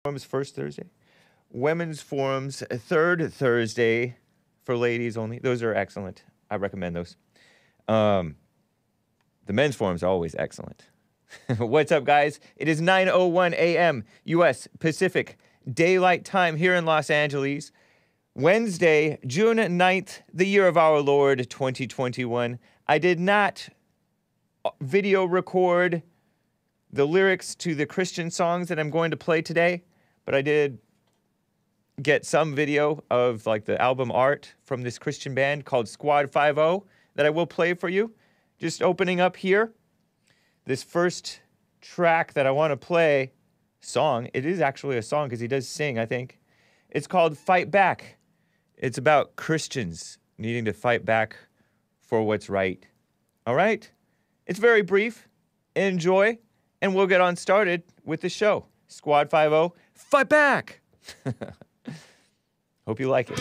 Forums first Thursday. Women's forums third Thursday for ladies only. Those are excellent. I recommend those. The men's forums are always excellent. What's up, guys? It is 9:01 a.m. U.S. Pacific Daylight Time here in Los Angeles. Wednesday, June 9th, the year of our Lord, 2021. I did not video record the lyrics to the Christian songs that I'm going to play today, but I did get some video of like the album art from this Christian band called Squad 50 that I will play for you. Just opening up here. This first track that I want to play, song, it is actually a song because he does sing, I think. It's called Fight Back. It's about Christians needing to fight back for what's right. All right? It's very brief. Enjoy, and we'll get on started with the show. Squad 50, Fight Back! Hope you like it.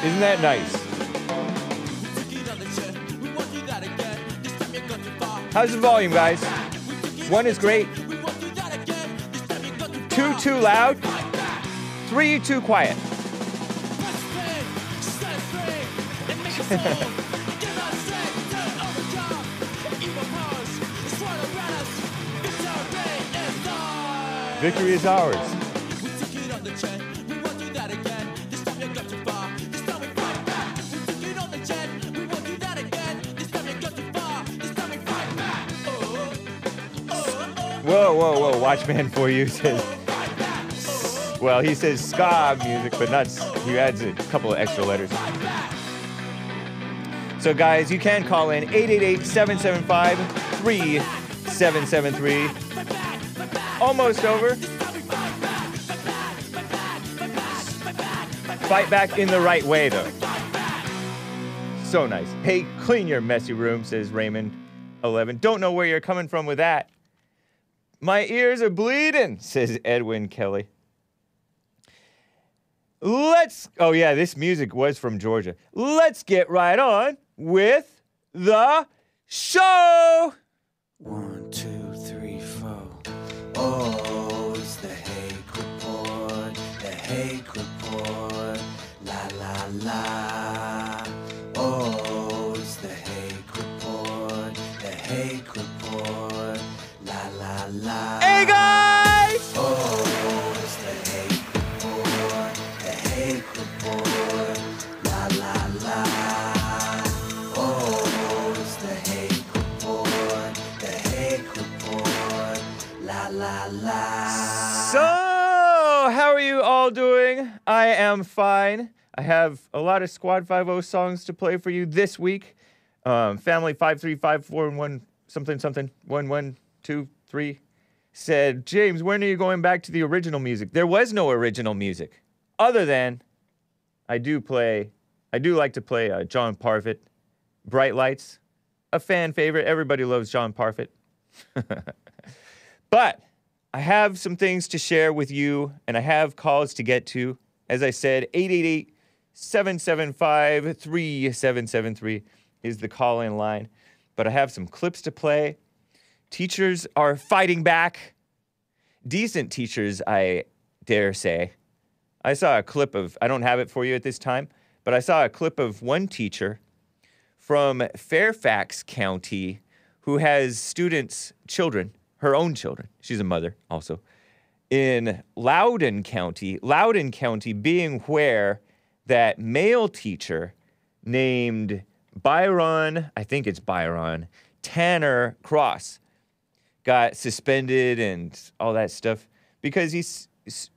Isn't that nice? How's the volume, guys? 1 is great. 2 too loud. 3 too quiet. Victory is ours. Whoa, whoa, whoa, Watchman for you says, well, he says ska music, but not, he adds a couple of extra letters. So guys, you can call in 888-775-3773. Almost over. Fight back in the right way, though. So nice. Hey, clean your messy room, says Raymond 11. Don't know where you're coming from with that. My ears are bleeding, says Edwin Kelly. Oh yeah, this music was from Georgia. Let's get right on with the show. 1, 2, 3, 4. Oh, it's the Hake Report, the Hake Report, la la la. Oh, it's the Hake Report, the Hake Report, la la la. Hey guys! Oh, it's the Hake Report, the Hake Report, la la la. Oh, it's the Hake Report, the Hake Report, la la la. So, how are you all doing? I am fine. I have a lot of Squad 50 songs to play for you this week. Family 5354 and 1 something something 1123 said, James, when are you going back to the original music? There was no original music, other than I do like to play John Parfit, Bright Lights, a fan favorite. Everybody loves John Parfit. But I have some things to share with you, and I have calls to get to. As I said, 888-775-3773 is the call-in line. But I have some clips to play. Teachers are fighting back. Decent teachers, I dare say. I saw a clip of, I don't have it for you at this time, but I saw a clip of one teacher from Fairfax County who has students, children, her own children, she's a mother also, in Loudoun County being where that male teacher named Byron, I think it's Byron, Tanner Cross, got suspended and all that stuff because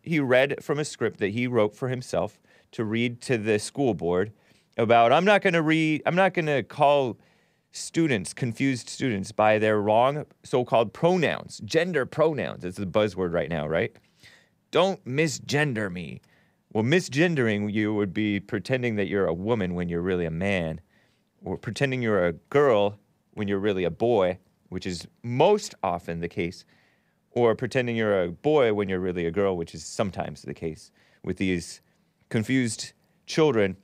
he read from a script that he wrote for himself to read to the school board about, I'm not going to call students, confused students, by their wrong so-called pronouns, gender pronouns. It's the buzzword right now, right? Don't misgender me. Well, misgendering you would be pretending that you're a woman when you're really a man, or pretending you're a girl when you're really a boy, which is most often the case, or pretending you're a boy when you're really a girl, which is sometimes the case. with these confused children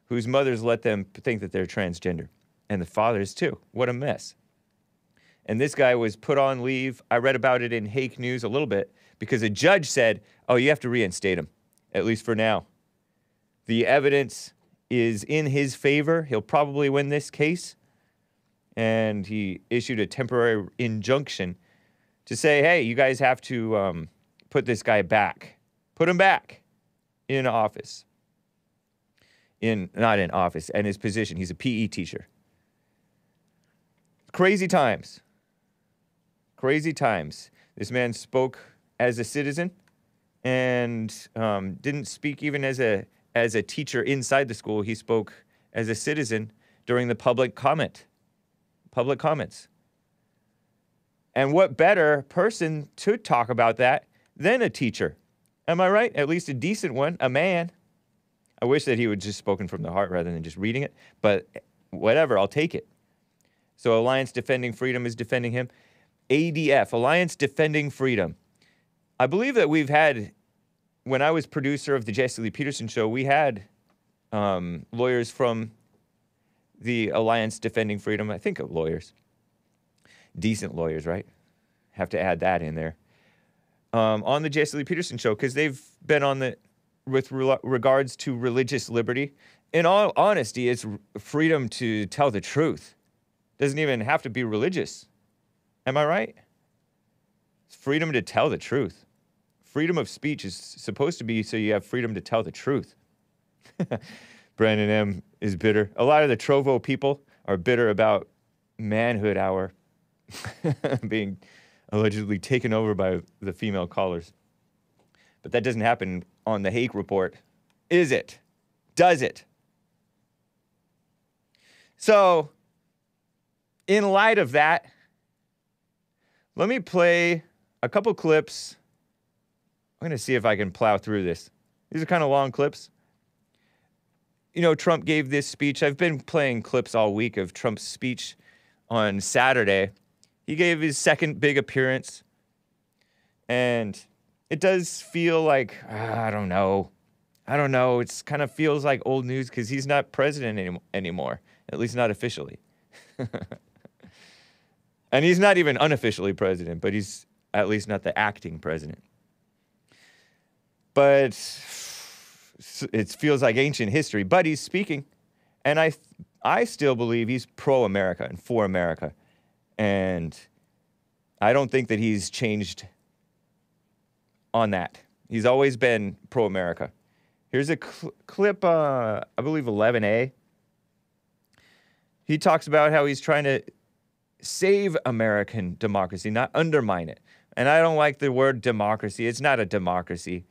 whose mothers let them think that they're transgender. And the fathers, too. What a mess. And this guy was put on leave. I read about it in Hake News a little bit because a judge said, oh, you have to reinstate him, at least for now. The evidence is in his favor. He'll probably win this case. And he issued a temporary injunction to say, hey, you guys have to put this guy back. Put him back in office. Not in office, in his position. He's a PE teacher. Crazy times. Crazy times. This man spoke as a citizen and didn't speak even as a teacher inside the school. He spoke as a citizen during the public comments. And what better person to talk about that than a teacher? Am I right? At least a decent one, a man. I wish that he would just spoken from the heart rather than just reading it, but whatever, I'll take it. So Alliance Defending Freedom is defending him. ADF, Alliance Defending Freedom. I believe that we've had, when I was producer of the Jesse Lee Peterson show, we had lawyers from the Alliance Defending Freedom. I think of lawyers. Decent lawyers, right? Have to add that in there. On the Jesse Lee Peterson show, because they've been on with regards to religious liberty. In all honesty, it's freedom to tell the truth. Doesn't even have to be religious. Am I right? It's freedom to tell the truth. Freedom of speech is supposed to be so you have freedom to tell the truth. Brandon M. is bitter. A lot of the Trovo people are bitter about Manhood Hour being allegedly taken over by the female callers. But that doesn't happen on the Hake Report, is it? Does it? So, in light of that, let me play a couple clips. I'm going to see if I can plow through this. These are kind of long clips. You know, Trump gave this speech. I've been playing clips all week of Trump's speech on Saturday. He gave his second big appearance. And it does feel like, I don't know. It kind of feels like old news because he's not president anymore, at least not officially. And he's not even unofficially president, but he's at least not the acting president. But it feels like ancient history, but he's speaking. And I still believe he's pro-America and for America. And I don't think that he's changed on that. He's always been pro-America. Here's a clip, I believe 11A. He talks about how he's trying to save American democracy, not undermine it. And I don't like the word democracy. It's not a democracy.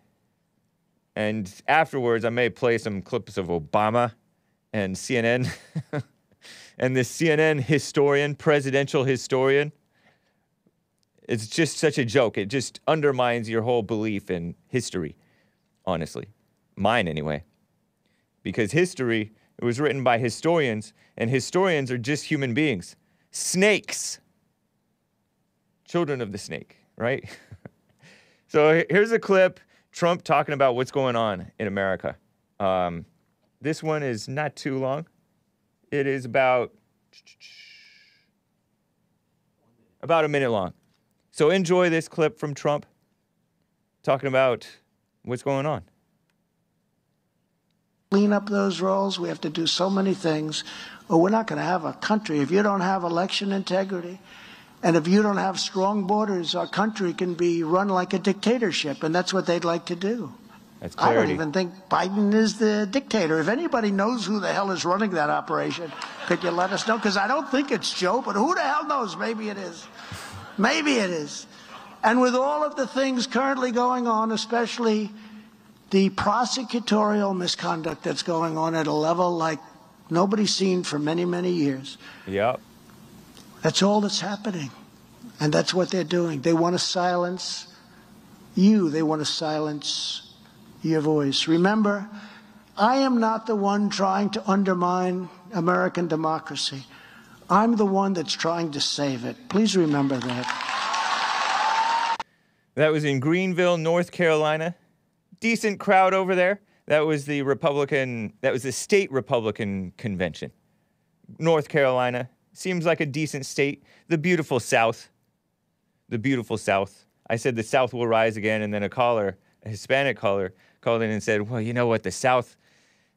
And afterwards, I may play some clips of Obama and CNN and this CNN historian, presidential historian. It's just such a joke. It just undermines your whole belief in history, honestly. Mine, anyway. Because history, it was written by historians, and historians are just human beings. Snakes. Children of the snake, right? So here's a clip. Trump talking about what's going on in America. This one is not too long. It is about a minute long. So enjoy this clip from Trump talking about what's going on. Clean up those rolls. We have to do so many things, or we're not going to have a country. If you don't have election integrity, and if you don't have strong borders, our country can be run like a dictatorship, and that's what they'd like to do. That's clarity. I don't even think Biden is the dictator. If anybody knows who the hell is running that operation, could you let us know? Because I don't think it's Joe, but who the hell knows? Maybe it is. Maybe it is. And with all of the things currently going on, especially the prosecutorial misconduct that's going on at a level like nobody's seen for many, many years. Yep. That's all that's happening. And that's what they're doing. They want to silence you. They want to silence your voice. Remember, I am not the one trying to undermine American democracy. I'm the one that's trying to save it. Please remember that. That was in Greenville, North Carolina. decent crowd over there. That was the state Republican convention. North Carolina seems like a decent state. The beautiful South. The beautiful South. I said the South will rise again, and then a Hispanic caller, called in and said, well, you know what, the South,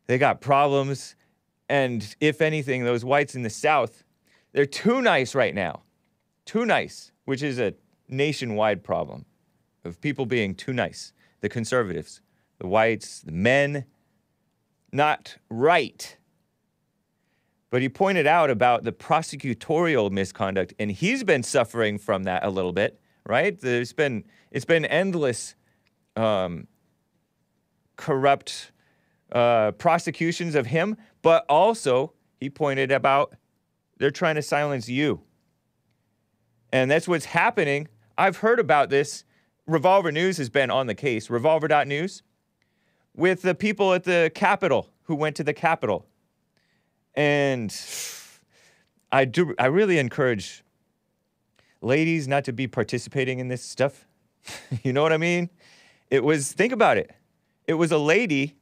they got problems. And if anything, those whites in the South, they're too nice right now. Too nice, which is a nationwide problem of people being too nice. The conservatives, the whites, the men, not right. But he pointed out about the prosecutorial misconduct, and he's been suffering from that a little bit, right? It's been endless corrupt prosecutions of him, but also he pointed about they're trying to silence you. And that's what's happening. I've heard about this. Revolver News has been on the case, revolver.news, with the people at the Capitol who went to the Capitol. And I really encourage ladies not to be participating in this stuff. You know what I mean? Think about it. It was a lady,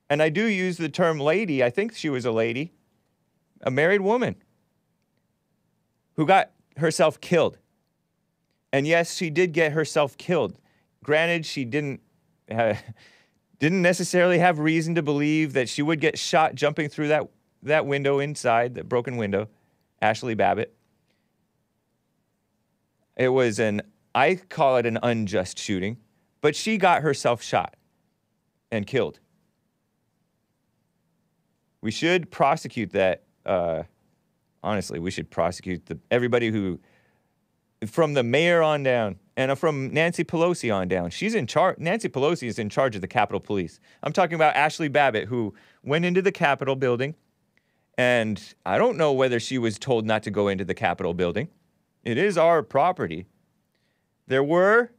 and I do use the term lady. I think she was a lady, a married woman who got herself killed. And yes, she did get herself killed. Granted, she didn't necessarily have reason to believe that she would get shot jumping through that window inside, the broken window, Ashli Babbitt. It was I call it an unjust shooting, but she got herself shot and killed. We should prosecute that. Honestly, we should prosecute everybody who, from the mayor on down, and from Nancy Pelosi on down. She's in charge. Nancy Pelosi is in charge of the Capitol Police. I'm talking about Ashli Babbitt, who went into the Capitol building, and I don't know whether she was told not to go into the Capitol building. It is our property. There were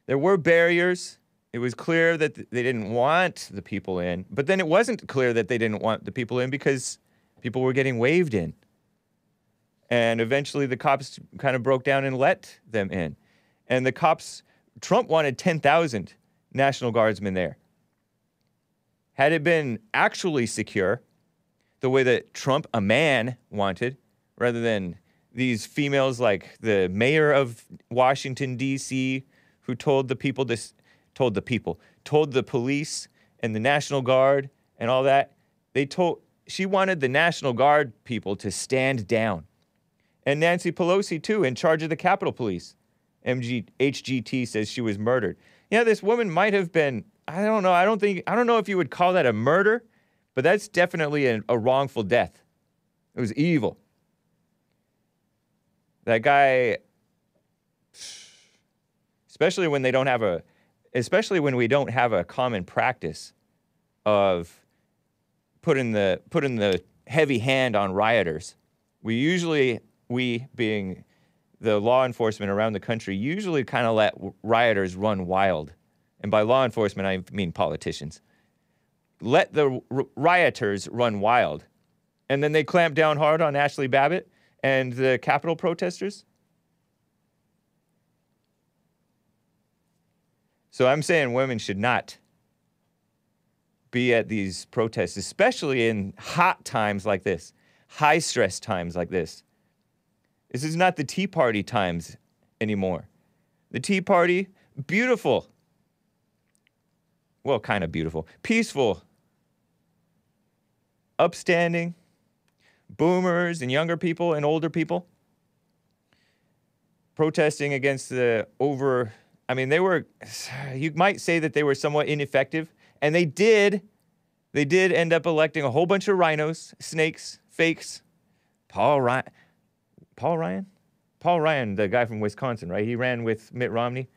barriers. It was clear that they didn't want the people in, but then it wasn't clear that they didn't want the people in because people were getting waved in. And eventually the cops kind of broke down and let them in. And the cops, Trump wanted 10,000 National Guardsmen there. Had it been actually secure, the way that Trump, a man, wanted, rather than these females like the mayor of Washington, D.C., who told the police and the National Guard and all that, she wanted the National Guard people to stand down. And Nancy Pelosi, too, in charge of the Capitol Police. HGT says she was murdered. Yeah, this woman might have been, I don't know. I don't know if you would call that a murder, but that's definitely a wrongful death. It was evil. That guy, especially when we don't have a common practice of putting the heavy hand on rioters. We being the law enforcement around the country, usually kind of let rioters run wild. And by law enforcement, I mean politicians. Let the rioters run wild. And then they clamp down hard on Ashli Babbitt and the Capitol protesters. So I'm saying women should not be at these protests, especially in hot times like this, high-stress times like this. This is not the Tea Party times anymore. The Tea Party, beautiful. Well, kind of beautiful. Peaceful. Upstanding. Boomers and younger people and older people. Protesting against you might say that they were somewhat ineffective. And they did end up electing a whole bunch of rhinos, snakes, fakes. Paul Ryan, the guy from Wisconsin, right? He ran with Mitt Romney.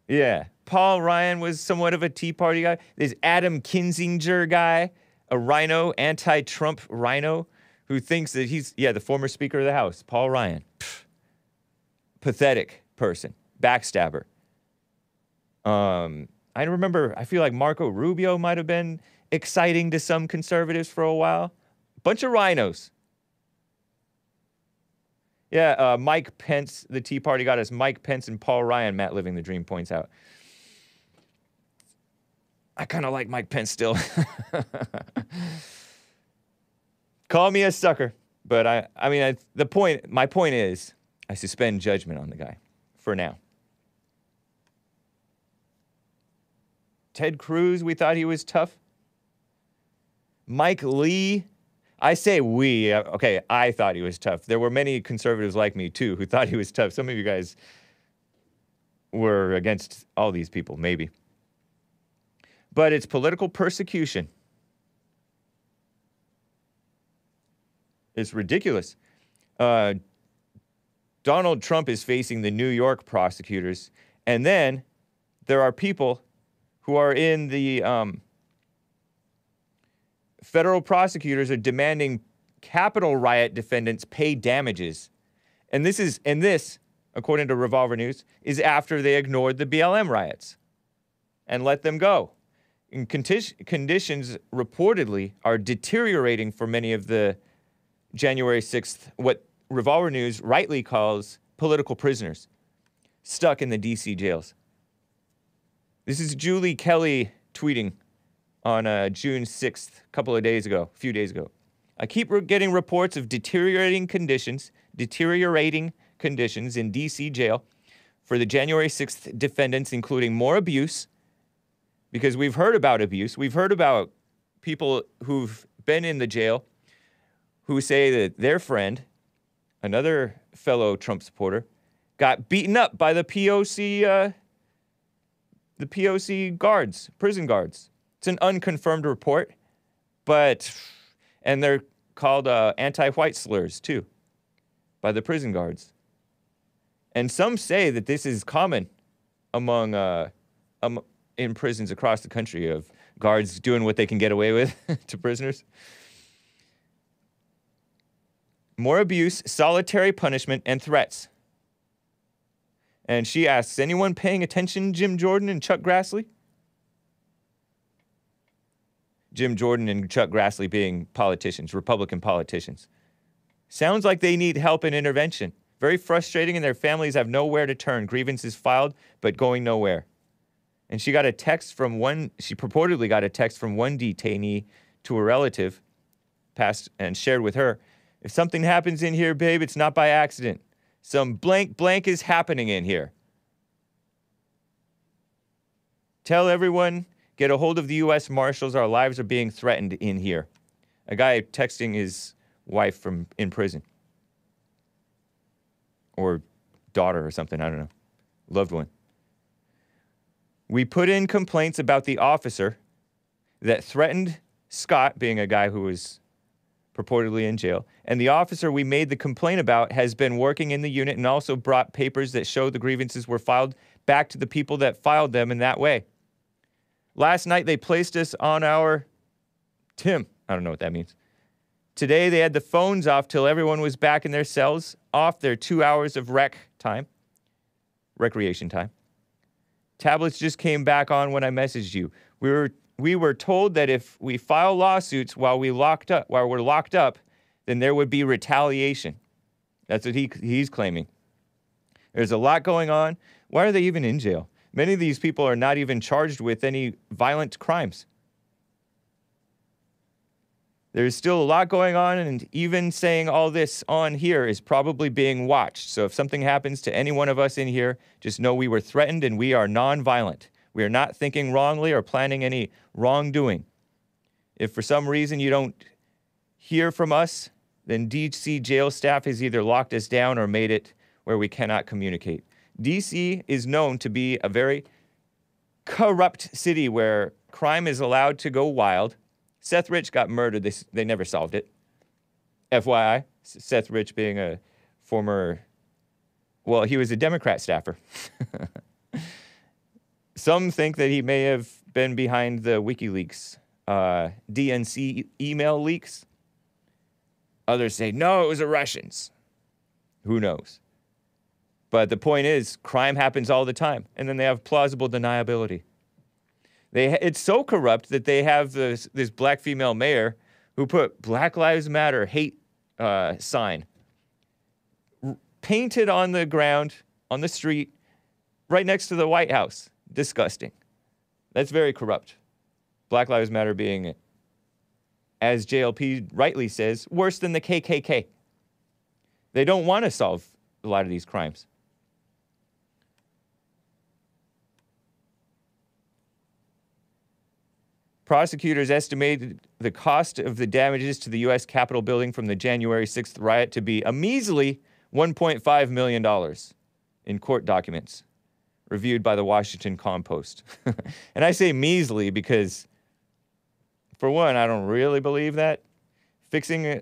Yeah. Paul Ryan was somewhat of a Tea Party guy. There's Adam Kinzinger guy, a rhino, anti-Trump rhino, who thinks that he's, the former Speaker of the House, Paul Ryan. Pathetic person. Backstabber. I feel like Marco Rubio might have been exciting to some conservatives for a while. Bunch of rhinos. Yeah, Mike Pence, the Tea Party got us Mike Pence and Paul Ryan, Matt Living the Dream points out. I kind of like Mike Pence still. Call me a sucker. But my point is, I suspend judgment on the guy for now. Ted Cruz, we thought he was tough. Mike Lee, I say we. Okay, I thought he was tough. There were many conservatives like me, too, who thought he was tough. Some of you guys were against all these people, maybe. But it's political persecution. It's ridiculous. Donald Trump is facing the New York prosecutors, and then there are people who are in the federal prosecutors are demanding Capitol riot defendants pay damages. And this, according to Revolver News, is after they ignored the BLM riots and let them go. And conditions reportedly are deteriorating for many of the January 6th, what Revolver News rightly calls political prisoners stuck in the D.C. jails. This is Julie Kelly tweeting on June 6th, a few days ago. I keep getting reports of deteriorating conditions in D.C. jail for the January 6th defendants, including more abuse, because we've heard about abuse. We've heard about people who've been in the jail who say that their friend, another fellow Trump supporter, got beaten up by the POC guards, prison guards. It's an unconfirmed report, and they're called anti-white slurs, too, by the prison guards. And some say that this is common among in prisons across the country, of guards doing what they can get away with to prisoners. More abuse, solitary punishment, and threats. And she asks, anyone paying attention, Jim Jordan and Chuck Grassley? Jim Jordan and Chuck Grassley being politicians, Republican politicians. Sounds like they need help and intervention. Very frustrating, and their families have nowhere to turn. Grievances filed, but going nowhere. And she purportedly got a text from one detainee to a relative, passed and shared with her, if something happens in here, babe, it's not by accident. Some blank is happening in here. Tell everyone, get a hold of the U.S. Marshals. Our lives are being threatened in here. A guy texting his wife in prison. Or daughter or something, I don't know. Loved one. We put in complaints about the officer that threatened Scott, being a guy who was purportedly in jail, and the officer we made the complaint about has been working in the unit and also brought papers that show the grievances were filed back to the people that filed them in that way. Last night they placed us on our Tim. I don't know what that means. Today they had the phones off till everyone was back in their cells, off their 2 hours of recreation time. Tablets just came back on when I messaged you. We were told that if we file lawsuits while we're locked up, then there would be retaliation. That's what he's claiming. There's a lot going on. Why are they even in jail? Many of these people are not even charged with any violent crimes. There's still a lot going on, and even saying all this on here is probably being watched. So if something happens to any one of us in here, just know we were threatened and we are non-violent. We are not thinking wrongly or planning any wrongdoing. If for some reason you don't hear from us, then DC jail staff has either locked us down or made it where we cannot communicate. DC is known to be a very corrupt city where crime is allowed to go wild. Seth Rich got murdered. They never solved it. FYI, Seth Rich being a former, well, he was a Democrat staffer. Some think that he may have been behind the WikiLeaks DNC email leaks. Others say, no, it was the Russians. Who knows? But the point is, crime happens all the time, and then they have plausible deniability. It's so corrupt that they have this black female mayor who put Black Lives Matter hate sign painted on the ground, on the street, right next to the White House. Disgusting. That's very corrupt. Black Lives Matter being, as JLP rightly says, worse than the KKK. They don't want to solve a lot of these crimes. Prosecutors estimated the cost of the damages to the U.S. Capitol building from the January 6th riot to be a measly $1.5 million in court documents reviewed by the Washington Compost. And I say measly because, for one, I don't really believe that. Fixing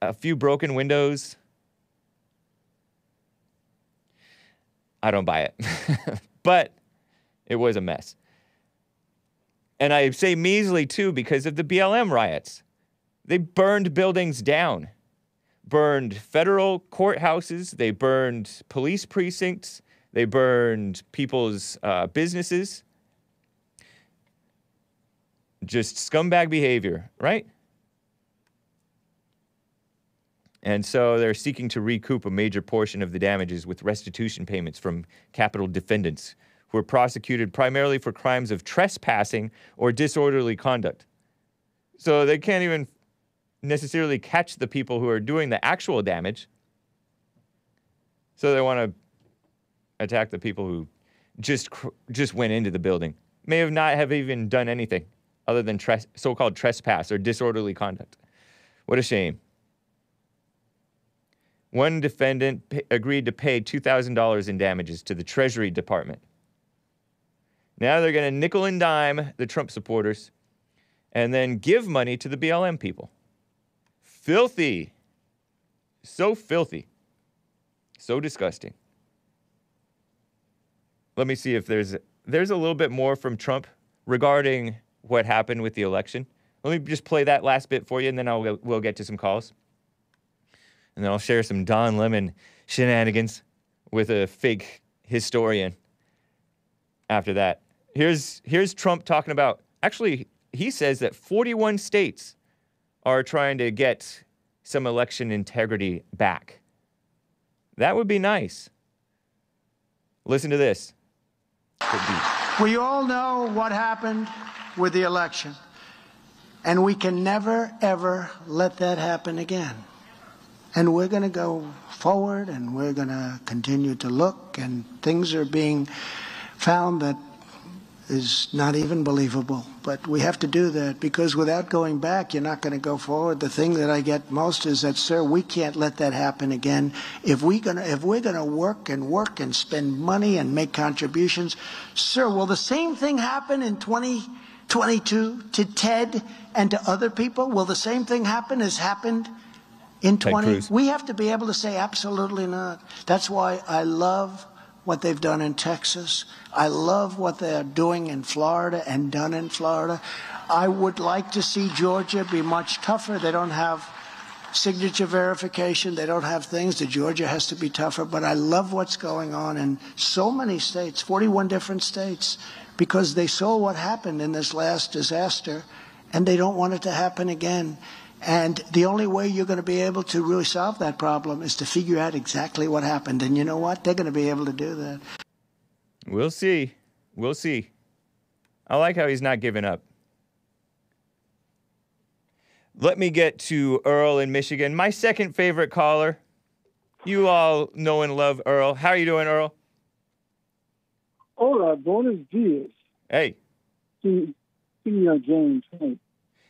a few broken windows, I don't buy it. But it was a mess. And I say measly, too, because of the BLM riots. They burned buildings down, burned federal courthouses, they burned police precincts, they burned people's businesses. Just scumbag behavior, right? And so they're seeking to recoup a major portion of the damages with restitution payments from capital defendants who were prosecuted primarily for crimes of trespassing or disorderly conduct. So they can't even necessarily catch the people who are doing the actual damage. So they want to attack the people who just went into the building. May have not have even done anything other than so-called trespass or disorderly conduct. What a shame. One defendant agreed to pay $2,000 in damages to the Treasury Department. Now they're going to nickel and dime the Trump supporters and then give money to the BLM people. Filthy. So filthy. So disgusting. Let me see if there's a little bit more from Trump regarding what happened with the election. Let me just play that last bit for you, and then we'll get to some calls. And then I'll share some Don Lemon shenanigans with a fake historian after that. Here's Trump talking about, actually, he says that 41 states are trying to get some election integrity back. That would be nice. Listen to this. We all know what happened with the election, and we can never, ever let that happen again. And we're going to go forward, and we're going to continue to look, and things are being found that is not even believable. But we have to do that, because without going back, you're not going to go forward. The thing that I get most is that, sir, we can't let that happen again. If we're going to work and spend money and make contributions, sir, will the same thing happen in 2022 to Ted and to other people? Will the same thing happen as happened in 20? We have to be able to say absolutely not. That's why I love what they've done in Texas. I love what they're doing in Florida and done in Florida. I would like to see Georgia be much tougher. They don't have signature verification. They don't have things. The Georgia has to be tougher. But I love what's going on in so many states, 41 different states, because they saw what happened in this last disaster, and they don't want it to happen again. And the only way you're going to be able to really solve that problem is to figure out exactly what happened. And you know what? They're going to be able to do that. We'll see. We'll see. I like how he's not giving up. Let me get to Earl in Michigan, my second favorite caller. You all know and love Earl. How are you doing, Earl? Hola, buenos dias. Hey. Senor James. Hey.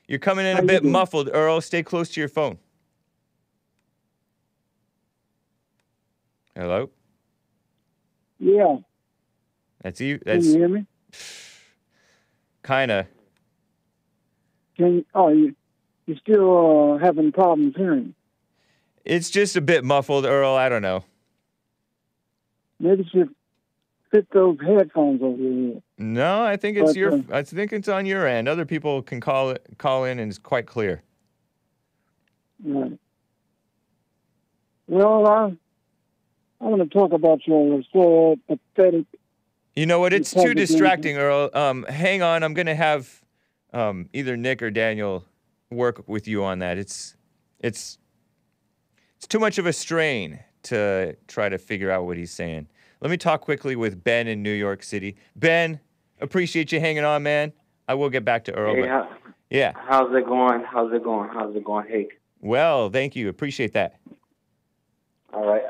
You're coming in a bit muffled, Earl. Stay close to your phone. Hello? Yeah. That's you. Can you hear me? Kinda. You're still having problems hearing? It's just a bit muffled, Earl. I don't know. Maybe you should fit those headphones over your head. No, I think it's I think it's on your end. Other people can call in, and it's quite clear. Right. Well, I want to talk about your so pathetic. You know what? It's too distracting, Earl. Hang on. I'm gonna have either Nick or Daniel work with you on that. It's too much of a strain to try to figure out what he's saying. Let me talk quickly with Ben in New York City. Ben, appreciate you hanging on, man. I will get back to Earl. Hey, But yeah. how's it going? How's it going, Hake? Well, thank you. Appreciate that. All right.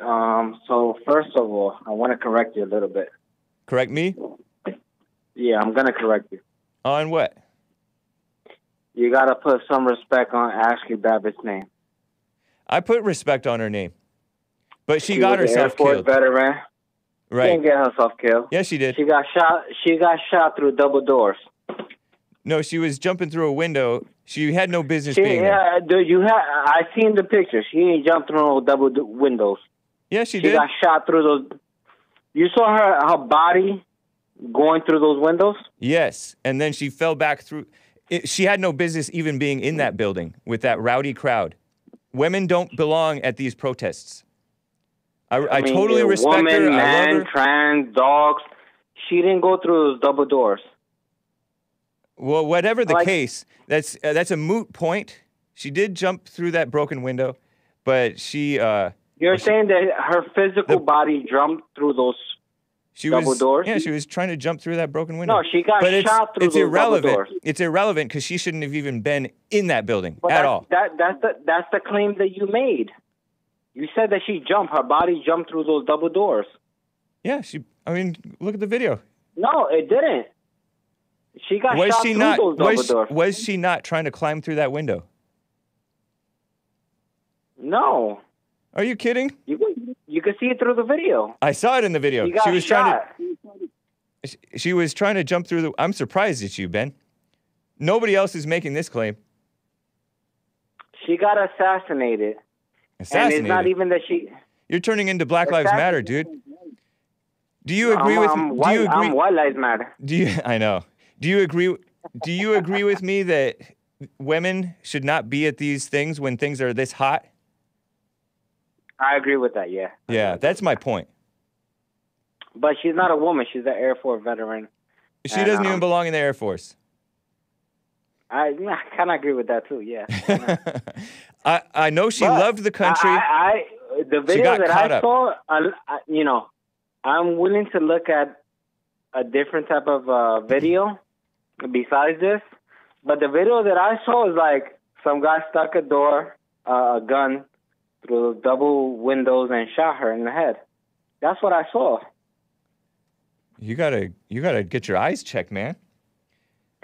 So first of all, I want to correct you a little bit. Correct me? Yeah, I'm gonna correct you. On what? You gotta put some respect on Ashli Babbitt's name. I put respect on her name. But she She got was an herself Air Force killed. veteran. She Right. didn't get herself killed. Yeah, she did. She got shot. She got shot through double doors. No, she was jumping through a window. She had no business She, being there. yeah, dude, I seen the picture. She ain't jumped through no windows. Yeah, she She did. got shot through those. You saw her body going through those windows? Yes, and then she fell back through. She had no business even being in that building with that rowdy crowd. Women don't belong at these protests. I mean, totally respect woman, her. man, I love her. trans, dogs. She didn't go through those double doors. Well, whatever the Like- case, that's a moot point. She did jump through that broken window, but she You're saying that her physical body jumped through those double was doors? Yeah, she was trying to jump through that broken window. No, she got but shot through it's those irrelevant. double doors. It's irrelevant because she shouldn't have even been in that building But at all. That's the claim that you made. You said that she jumped. Her body jumped through those double doors. Yeah, I mean, look at the video. No, it didn't. She got Was shot she through not? those double doors. Was she not trying to climb through that window? No. Are you kidding? You can see it through the video. I saw it in the video. She got She was shot. she was trying to jump through the. I'm surprised at you, Ben. Nobody else is making this claim. She got assassinated. Assassinated. And it's not even that she... You're turning into Black Lives Matter, dude. Do you agree with? I'm Do white, you agree? I'm White Lives Matter. Do you? I know. Do you agree? Do you agree with me that women should not be at these things when things are this hot? I agree with that, yeah. Yeah, that's my point. But she's not a woman. She's an Air Force veteran. She And, doesn't even belong in the Air Force. I kind of agree with that, too, yeah. I know she But loved the country. The She video got that caught I up. saw, I'm willing to look at a different type of video besides this. But the video that I saw is like some guy stuck a gun through double windows and shot her in the head. That's what I saw. You gotta get your eyes checked, man.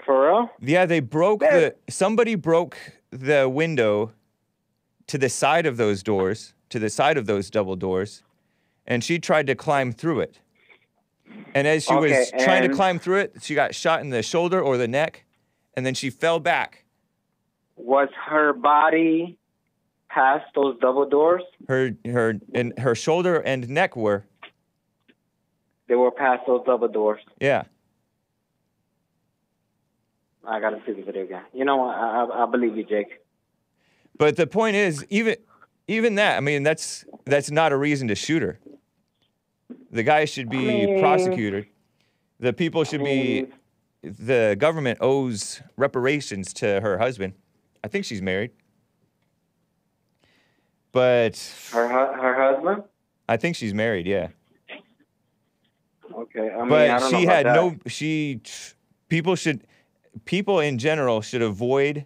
For real? Yeah, somebody broke the window to the side of those doors, to the side of those double doors, and she tried to climb through it. And as she was trying to climb through it, she got shot in the shoulder or the neck, and then she fell back. Was her body past those double doors? Her shoulder and neck were. They were past those double doors. Yeah. I gotta see the video again. You know what? I believe you, Jake. But the point is, even that, I mean, that's not a reason to shoot her. The guy should be prosecuted. The people should be. The government owes reparations to her husband. I think she's married. But Her husband? I think she's married, yeah. Okay, I mean, But I don't she know had about that. People in general should avoid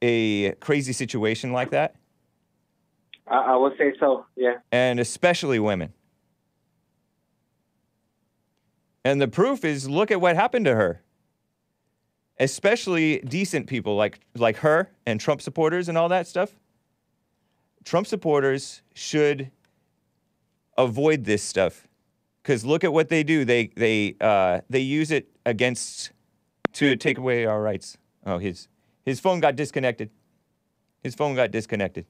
a crazy situation like that. I would say so, yeah. And especially women. And the proof is, look at what happened to her. Especially decent people like her and Trump supporters and all that stuff. Trump supporters should avoid this stuff. Because look at what they do. They use it to take away our rights. Oh, his phone got disconnected. His phone got disconnected.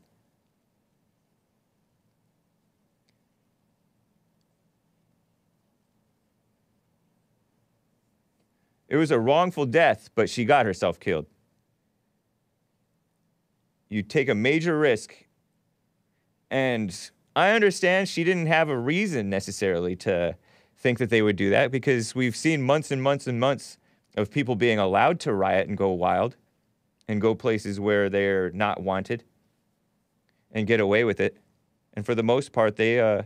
It was a wrongful death, but she got herself killed. You take a major risk. And I understand she didn't have a reason necessarily to think that they would do that, because we've seen months and months and months of people being allowed to riot and go wild and go places where they're not wanted and get away with it. And for the most part, they are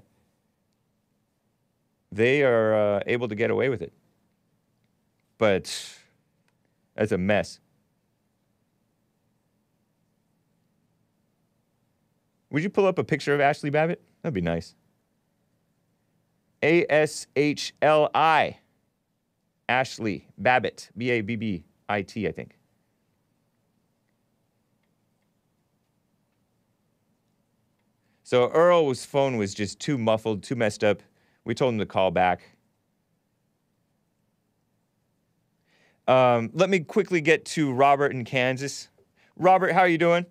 able to get away with it. But That's a mess. Would you pull up a picture of Ashli Babbitt? That'd be nice. Ashli. Ashli Babbitt. Babbitt, I think. So Earl's phone was just too muffled, too messed up. We told him to call back. Let me quickly get to Robert in Kansas. Robert, how are you doing?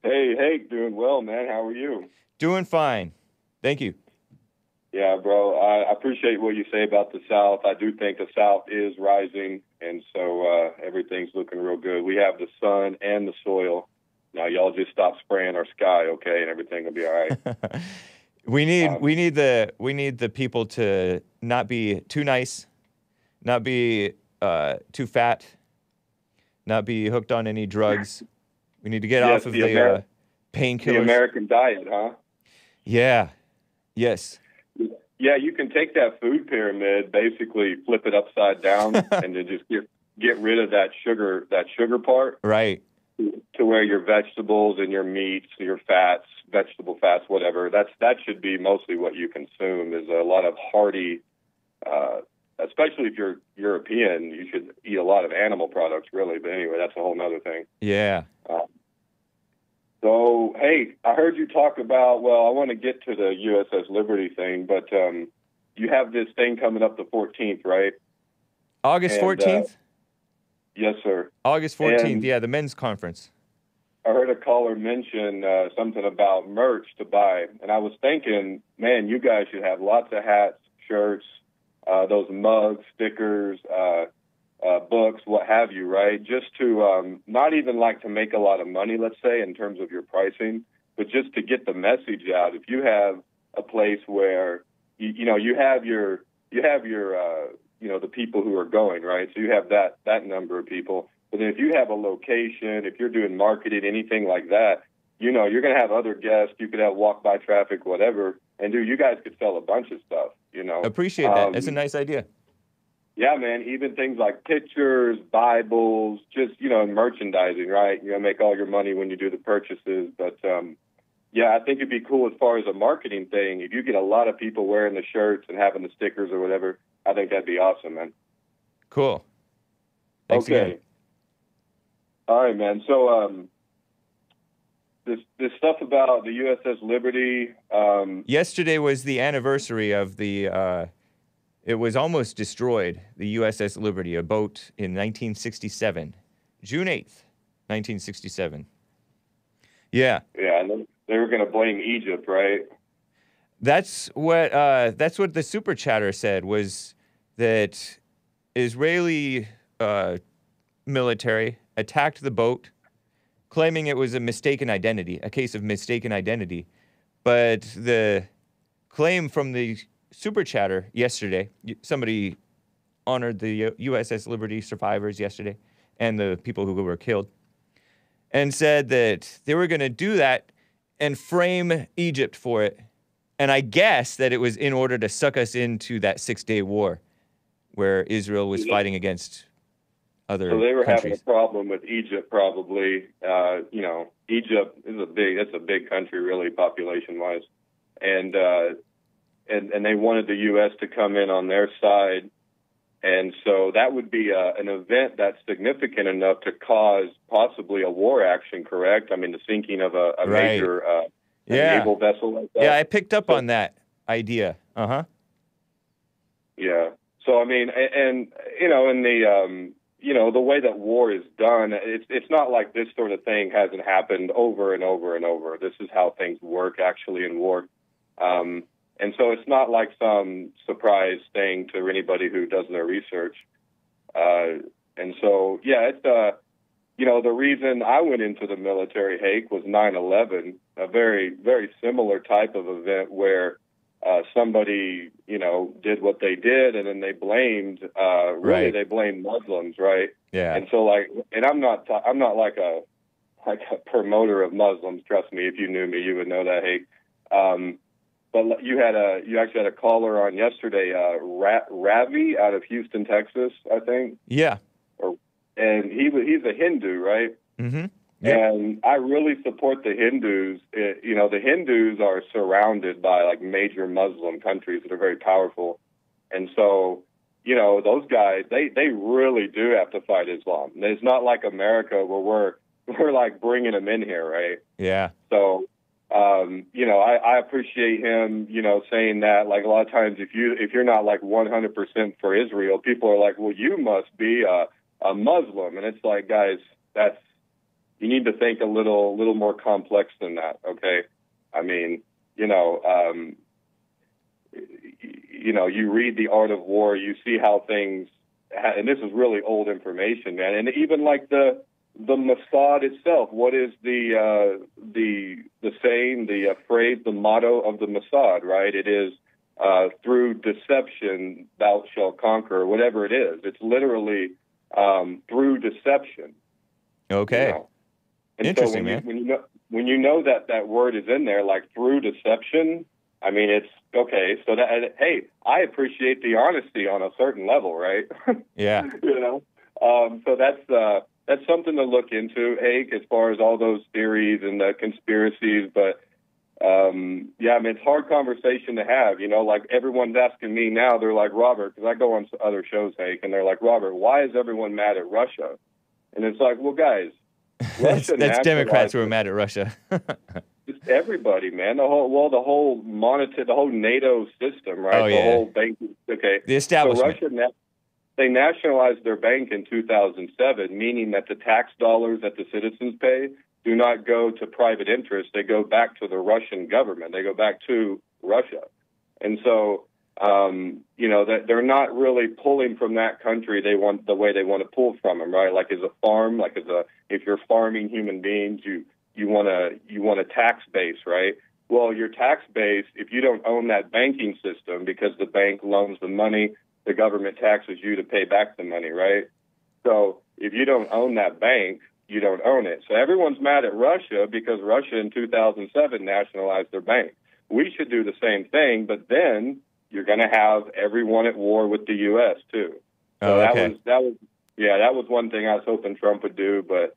Hey, doing well, man. How are you? Doing fine. Thank you. Yeah, bro. I appreciate what you say about the South. I do think the South is rising, and so everything's looking real good. We have the sun and the soil. Now, y'all just stop spraying our sky, okay, and everything will be all right. We need the people to not be too nice, not be too fat, not be hooked on any drugs. We need to get off of the painkillers. The American diet, huh? Yeah. Yes. Yeah, you can take that food pyramid, basically flip it upside down, and then just get rid of that sugar part. Right. To where your vegetables and your meats, your fats, vegetable fats, whatever. That should be mostly what you consume. Is a lot of hearty, especially if you're European, you should eat a lot of animal products, really. But anyway, that's a whole other thing. Yeah. So, hey, I heard you talk about, well, I want to get to the USS Liberty thing, but you have this thing coming up the 14th, right? August 14th? Yes, sir. August 14th, yeah, the men's conference. I heard a caller mention something about merch to buy, and I was thinking, man, you guys should have lots of hats, shirts, those mugs, stickers, books, what have you, right? Just to not even like to make a lot of money, let's say, in terms of your pricing, but just to get the message out. If you have a place where you have your the people who are going, right? So you have that number of people. But then if you have a location, if you're doing marketing, anything like that, you're going to have other guests. You could have walk-by traffic, whatever. And, dude, you guys could sell a bunch of stuff, Appreciate that. That's a nice idea. Yeah, man, even things like pictures, Bibles, just, merchandising, right? Make all your money when you do the purchases. But, yeah, I think it'd be cool as far as a marketing thing. If you get a lot of people wearing the shirts and having the stickers or whatever, I think that'd be awesome, man. Cool. Thanks again. All right, man. So this stuff about the USS Liberty. Yesterday was the anniversary of the. It was almost destroyed. The USS Liberty, a boat in 1967, June 8th, 1967. Yeah. Yeah, and they were going to blame Egypt, right? That's what the super chatter said, was that Israeli military attacked the boat, claiming it was a case of mistaken identity. But the claim from the super chatter yesterday, somebody honored the USS Liberty survivors yesterday and the people who were killed, and said that they were going to do that and frame Egypt for it. And I guess that it was in order to suck us into that 6-day war where Israel was fighting against other countries. So they were having a problem with Egypt, probably. Egypt is a big country, really, population-wise. And they wanted the U.S. to come in on their side. And so that would be an event that's significant enough to cause possibly a war action, correct? I mean, the sinking of a major naval vessel like that. Yeah, I picked up on that idea. Uh-huh. Yeah. So, I mean, and in the way that war is done, it's not like this sort of thing hasn't happened over and over and over. This is how things work, actually, in war. And so it's not like some surprise thing to anybody who does their research. And so, yeah, it's, the reason I went into the military, Hake, was 9/11, a very, very similar type of event where somebody, did what they did, and then they blamed, they blamed Muslims, right? Yeah. And so, and I'm not like a promoter of Muslims. Trust me, if you knew me, you would know that, Hake. But you actually had a caller on yesterday, Ravi out of Houston, Texas, I think. Yeah. And he's a Hindu, right? Mm-hmm. Yep. And I really support the Hindus. The Hindus are surrounded by like major Muslim countries that are very powerful. And so, those guys, they really do have to fight Islam. And it's not like America where we're like bringing them in here, right? Yeah. So, I appreciate him, saying that. Like a lot of times, if you're not like 100% for Israel, people are like, well, you must be a Muslim, and it's like, guys, you need to think a little more complex than that. Okay, I mean, you read The Art of War, you see how things, and this is really old information, man, and even like the Mossad itself. What is the saying, the phrase, the motto of the Mossad, right? It is, through deception thou shalt conquer, whatever it is. It's literally through deception. Okay. And interesting, so man. When you know that word is in there, like through deception, I mean, it's okay. So hey, I appreciate the honesty on a certain level, right? Yeah. So that's something to look into, Hake, as far as all those theories and the conspiracies. But I mean, it's a hard conversation to have. Like everyone's asking me now. They're like, Robert, because I go on other shows, Hake, and they're like, Robert, why is everyone mad at Russia? And it's like, well, guys, Russia that's Democrats who are mad at Russia. Just everybody, man. The whole NATO system, right? Oh, yeah. The whole bank. Okay. The establishment. So Russia, they nationalized their bank in 2007, meaning that the tax dollars that the citizens pay do not go to private interests. They go back to the Russian government. They go back to Russia. And so, that they're not really pulling from that country the way they want to pull from them, right? Like as a farm, if you're farming human beings, you want a tax base, right? Well, your tax base, if you don't own that banking system, because the bank loans the money, the government taxes you to pay back the money, right? So if you don't own that bank, you don't own it. So everyone's mad at Russia because Russia in 2007 nationalized their bank. We should do the same thing, but then you're going to have everyone at war with the U.S. too. So okay. that was one thing I was hoping Trump would do, but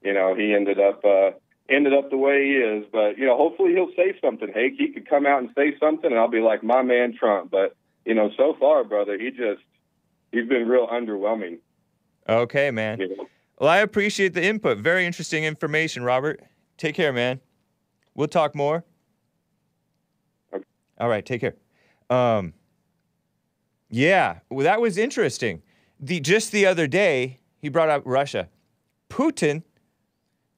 he ended up the way he is. But hopefully he'll say something. Hake, he could come out and say something, and I'll be like, my man Trump. But so far, brother, he's been real underwhelming. Okay, man. Well, I appreciate the input. Very interesting information, Robert. Take care, man. We'll talk more. Okay. All right, take care. Yeah, well, that was interesting. Just the other day, he brought up Russia. Putin,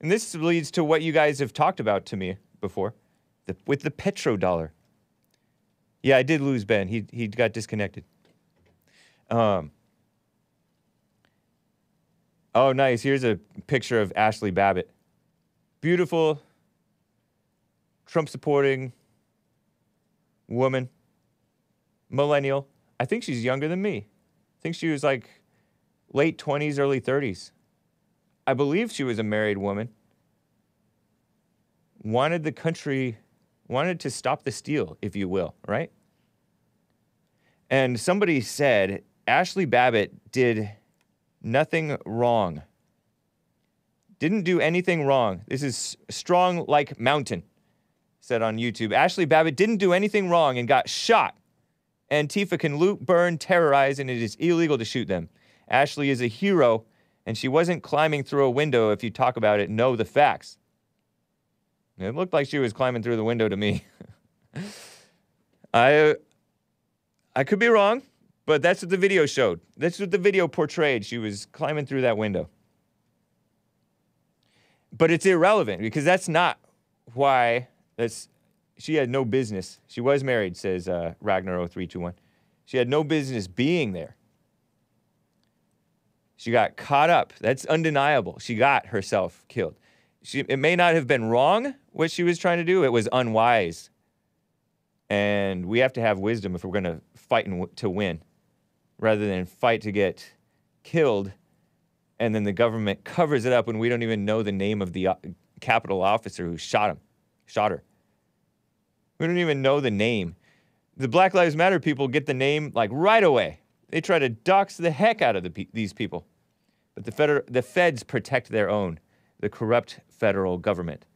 and this leads to what you guys have talked about to me before, with the petrodollar. Yeah, I did lose Ben. He got disconnected. Oh, nice. Here's a picture of Ashli Babbitt. Beautiful, Trump-supporting woman. Millennial. I think she's younger than me. I think she was like late 20s, early 30s. I believe she was a married woman. Wanted to stop the steal, if you will, right? And somebody said Ashli Babbitt did nothing wrong. Didn't do anything wrong. This is strong like mountain, said on YouTube. Ashli Babbitt didn't do anything wrong and got shot. Antifa can loot, burn, terrorize, and it is illegal to shoot them. Ashli is a hero, and she wasn't climbing through a window. If you talk about it, know the facts. It looked like she was climbing through the window to me. I could be wrong, but that's what the video showed. That's what the video portrayed. She was climbing through that window. But it's irrelevant because that's not why she had no business. She was married, says Ragnar0321. She had no business being there. She got caught up. That's undeniable. She got herself killed. It may not have been wrong what she was trying to do. It was unwise. And we have to have wisdom if we're going to fight to win, rather than fight to get killed, and then the government covers it up when we don't even know the name of the Capitol officer who shot her. We don't even know the name. The Black Lives Matter people get the name like right away. They try to dox the heck out of these people. But the feds protect their own, the corrupt federal government.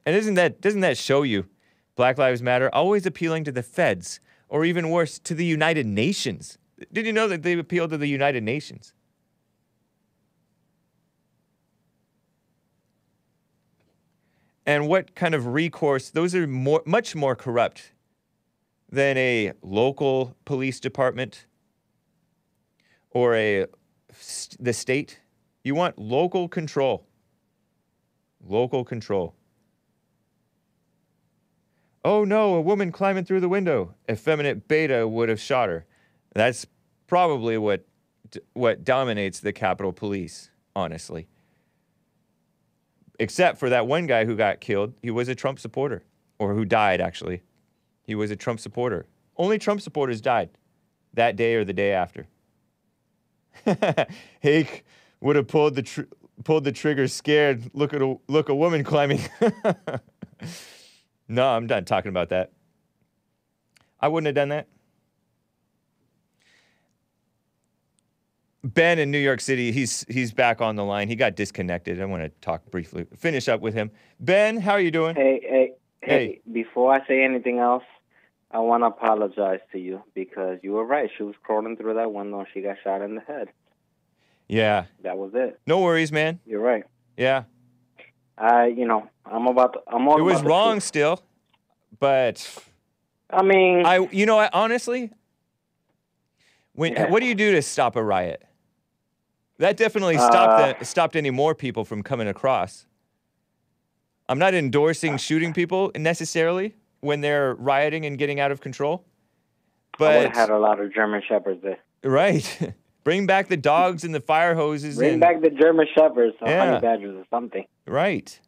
And doesn't that show you Black Lives Matter always appealing to the feds, or even worse, to the United Nations? Did you know that they appeal to the United Nations? And what kind of recourse? Those are much more corrupt than a local police department or the state. You want local control. Local control. Oh no, a woman climbing through the window. Effeminate beta would have shot her. That's probably what dominates the Capitol Police, honestly. Except for that one guy who got killed. He was a Trump supporter. Or who died, actually. He was a Trump supporter. Only Trump supporters died that day or the day after. Hake would have pulled the trigger scared. Look a woman climbing. No, I'm done talking about that. I wouldn't have done that. Ben in New York City, he's back on the line. He got disconnected. I want to talk briefly, finish up with him. Ben, how are you doing? Hey. Before I say anything else, I want to apologize to you because you were right. She was crawling through that window and she got shot in the head. Yeah. That was it. No worries, man. You're right. Yeah. I'm all it was about wrong still, but I mean, honestly, what do you do to stop a riot? That definitely stopped any more people from coming across. I'm not endorsing shooting people necessarily when they're rioting and getting out of control, but I would have had a lot of German Shepherds there. Right. Bring back the dogs and the fire hoses. Bring back the German Shepherds, or honey badgers or something. Right.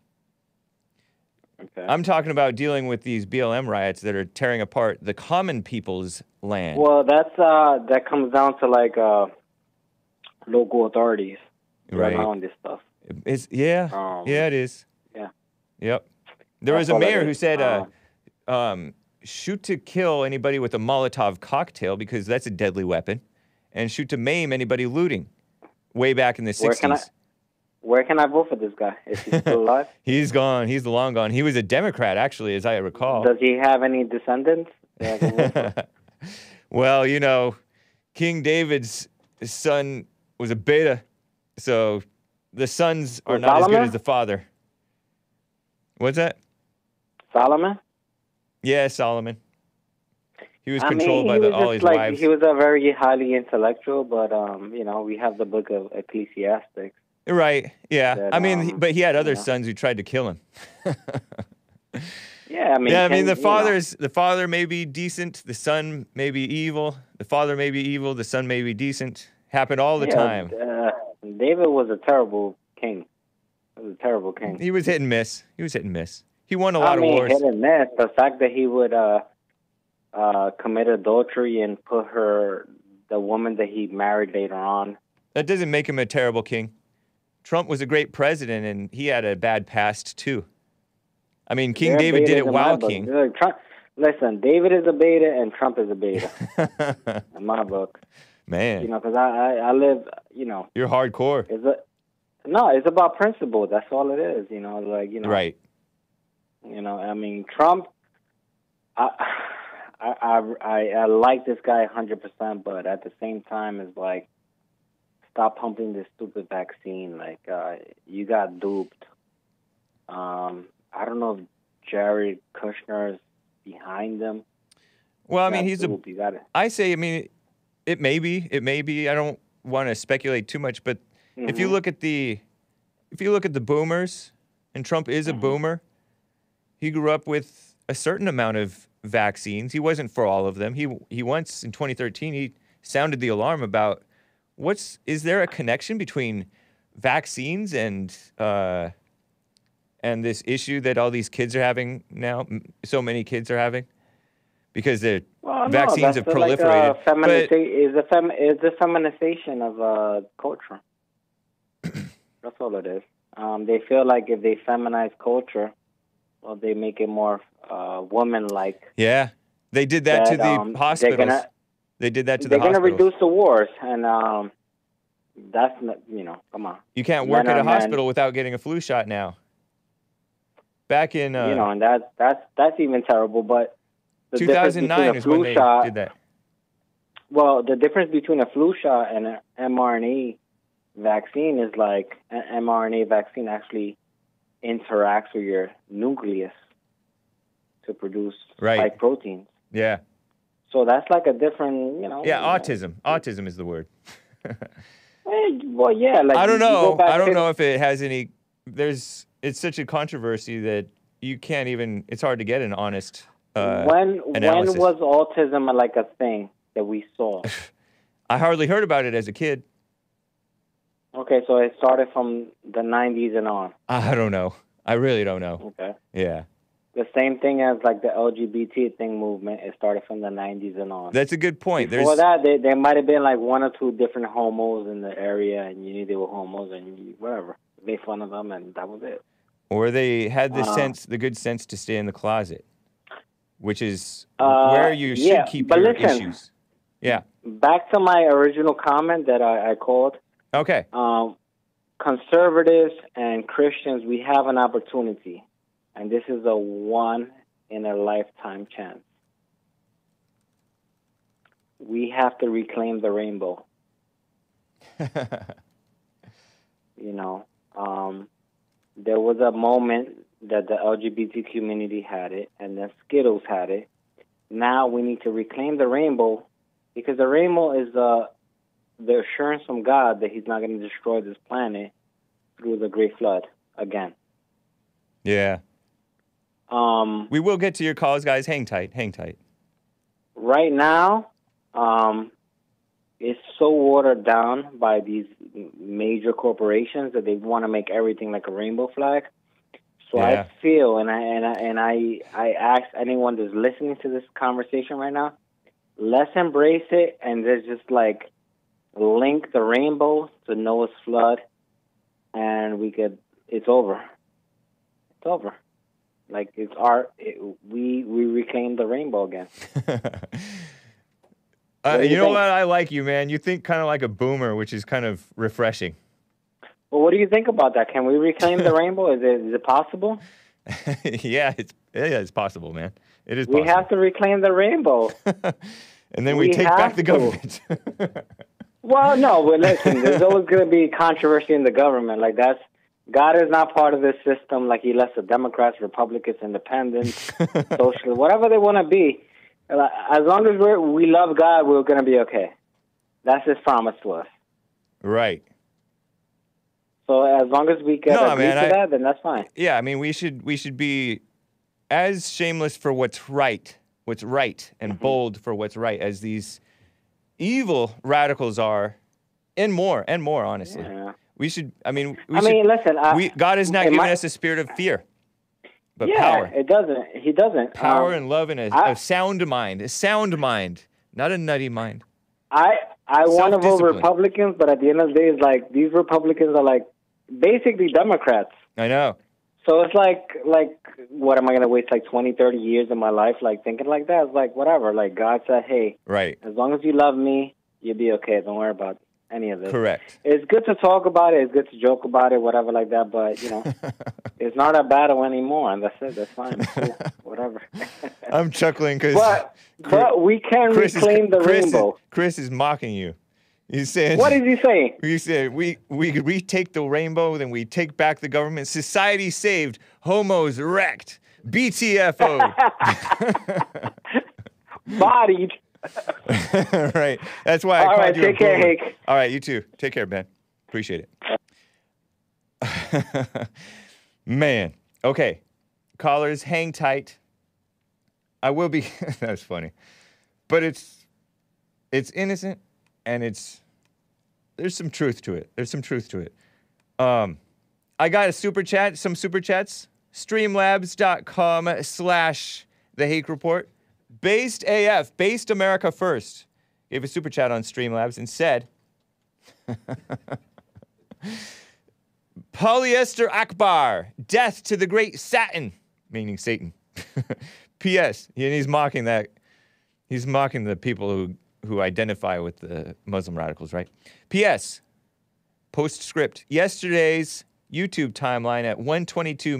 Okay. I'm talking about dealing with these BLM riots that are tearing apart the common people's land. Well, that comes down to like local authorities around this stuff. It is. Yeah, it is. Yeah. Yep. There was a mayor who said, shoot to kill anybody with a Molotov cocktail because that's a deadly weapon, and shoot to maim anybody looting. Way back in the 60s. Where can I vote for this guy? Is he still alive? He's gone. He's long gone. He was a Democrat, actually, as I recall. Does he have any descendants? Well, King David's son was a beta, so the sons are not as good as the father. What's that? Solomon? Yeah, Solomon. He was controlled by all his wives. He was a very highly intellectual, but we have the book of Ecclesiastics. Right. Yeah. But he had other sons who tried to kill him. Yeah. The father may be decent. The son may be evil. The father may be evil. The son may be decent. Happened all the time. David was a terrible king. He was a terrible king. He was hit and miss. He won a lot of wars. Hit and miss. The fact that he would commit adultery and put the woman that he married later on. That doesn't make him a terrible king. Trump was a great president, and he had a bad past, too. I mean, King David did it while king. Listen, David is a beta, and Trump is a beta. In my book. Man. Because I live, You're hardcore. It's about principle. That's all it is, Right. Trump, I like this guy 100%, but at the same time, it's like, stop pumping this stupid vaccine. You got duped. I don't know if Jared Kushner is behind them. Well, I say, it may be. I don't want to speculate too much, but if you look at the boomers, and Trump is a boomer, he grew up with a certain amount of vaccines. He wasn't for all of them. He once in 2013 he sounded the alarm about is there a connection between vaccines and this issue that all these kids are having now? So many kids are having because the vaccines have proliferated. It's a feminization of culture. That's all it is. They feel like if they feminize culture, well, they make it more woman-like. Yeah, they did that to the hospitals. They did that to the hospitals. They're going to reduce the wars, and that's not, come on. You can't work at a hospital without getting a flu shot now. Back in and that's even terrible. But 2009 is when they did that. Well, the difference between a flu shot and an mRNA vaccine is like an mRNA vaccine actually interacts with your nucleus to produce spike proteins. Yeah. So that's like a different, Yeah, autism. Autism is the word. Well, yeah. Like I don't know. I don't know if it has any. It's such a controversy that you can't even. It's hard to get an honest analysis. When was autism like a thing that we saw? I hardly heard about it as a kid. Okay, so it started from the 90s and on. I don't know. I really don't know. Okay. Yeah. The same thing as like the LGBT thing movement. It started from the 90s and on. That's a good point. Before that, there might have been like one or two different homos in the area, and you knew they were homos, and whatever. Made fun of them, and that was it. Or they had the good sense to stay in the closet, which is where you should keep your issues. Yeah. Back to my original comment that I called. Okay. Conservatives and Christians, we have an opportunity, and this is a one-in-a-lifetime chance. We have to reclaim the rainbow. There was a moment that the LGBT community had it, and the Skittles had it. Now we need to reclaim the rainbow, because the rainbow is the assurance from God that he's not going to destroy this planet through the Great Flood again. Yeah. We will get to your calls, guys. Hang tight. Hang tight. Right now, it's so watered down by these major corporations that they want to make everything like a rainbow flag. So I feel, and I ask anyone that's listening to this conversation right now, let's embrace it and let's just like link the rainbow to Noah's flood, and it's over. It's over. Like we reclaim the rainbow again. You know what? I like you, man. You think kind of like a boomer, which is kind of refreshing. Well, what do you think about that? Can we reclaim the rainbow? Is it possible? Yeah, it's possible, man. It is possible. We have to reclaim the rainbow. And then we take back the government. Well, no, but listen, there's always going to be controversy in the government. Like God is not part of this system. Like he lets the Democrats, Republicans, Independents, Socialists, whatever they want to be. As long as we love God, we're going to be okay. That's his promise to us. Right. So as long as we can agree to that, then that's fine. Yeah, I mean, we should be as shameless for what's right, and bold for what's right as these evil radicals are, and more, honestly. Yeah. We should, listen. God has not given us a spirit of fear, but power. He doesn't. Power and love and a sound mind. A sound mind, not a nutty mind. I want to vote Republicans, but at the end of the day, it's like these Republicans are like basically Democrats. I know. So it's like, what am I going to waste like 20, 30 years of my life like thinking like that? It's like, whatever. Like God said, hey, right. As long as you love me, you'll be okay. Don't worry about any of this. Correct. It's good to talk about it. It's good to joke about it, whatever like that. But, it's not a battle anymore. And that's it. That's fine. It's cool. Whatever. I'm chuckling because... But we can reclaim the rainbow. Chris is mocking you. He's saying... What is he saying? He said, we retake the rainbow, then we take back the government. Society saved. Homos wrecked. BTFO. Bodied. Right. That's why I called right, you a take care, boomer. Hake. All right, you too. Take care, Ben. Appreciate it. Man. Okay. Callers, hang tight. I will be... That's funny. But it's innocent, and there's some truth to it. I got a super chat, some super chats. Streamlabs.com/The Hake Report. Based AF, Based America First, gave a super chat on Streamlabs and said, Polyester Akbar, death to the great Satan, meaning Satan. P.S. And he's mocking that. He's mocking the people who identify with the Muslim radicals, right? P.S. Postscript. Yesterday's YouTube timeline at 1:22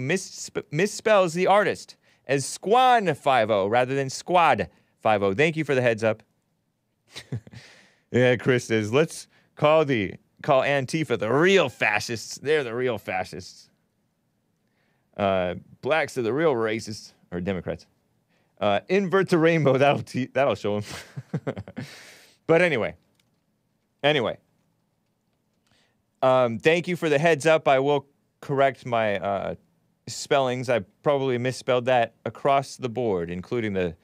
misspells the artist as Squan50 rather than Squad50. Thank you for the heads up. Yeah, Chris says, let's call Antifa the real fascists. They're the real fascists. Blacks are the real racists, or Democrats. Invert the rainbow. That'll show him. But anyway. Thank you for the heads up. I will correct my spellings. I probably misspelled that across the board, including the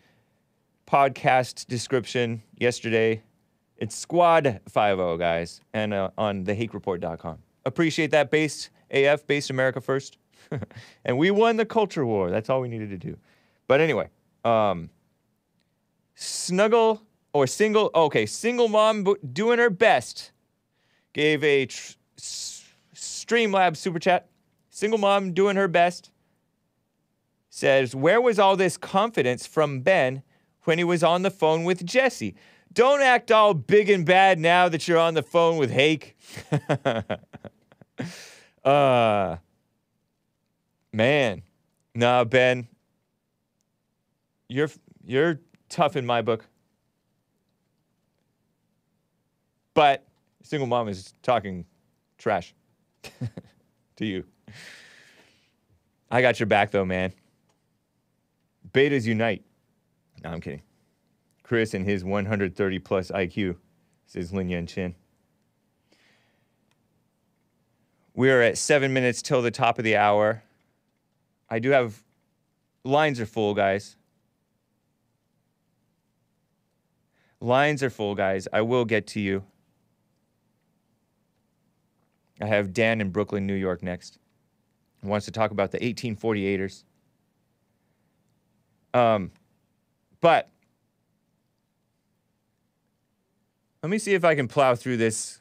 podcast description yesterday. It's Squad50, guys, and on thehakereport.com. Appreciate that, Based AF, Based America First. And we won the culture war. That's all we needed to do. But anyway, single mom doing her best gave a Streamlabs super chat. Single mom doing her best says, where was all this confidence from Ben when he was on the phone with Jesse? Don't act all big and bad now that you're on the phone with Hake. Man. Nah, Ben. You're tough in my book. But single mom is talking trash to you. I got your back, though, man. Betas unite. No, I'm kidding. Chris and his 130-plus IQ, says Lin Yan Chin. We are at 7 minutes till the top of the hour. I do have... Lines are full, guys. Lines are full, guys. I will get to you. I have Dan in Brooklyn, New York next. He wants to talk about the 1848ers. But let me see if I can plow through this.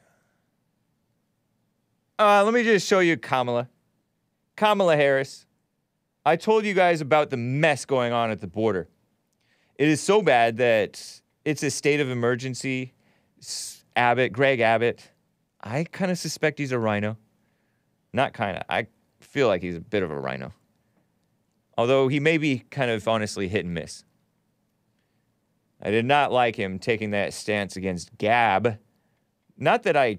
Let me just show you Kamala Harris. I told you guys about the mess going on at the border. It is so bad that it's a state of emergency. Greg Abbott, I kind of suspect he's a rhino. Not kind of. I feel like he's a bit of a rhino. Although he may be kind of honestly hit and miss. I did not like him taking that stance against Gab. Not that I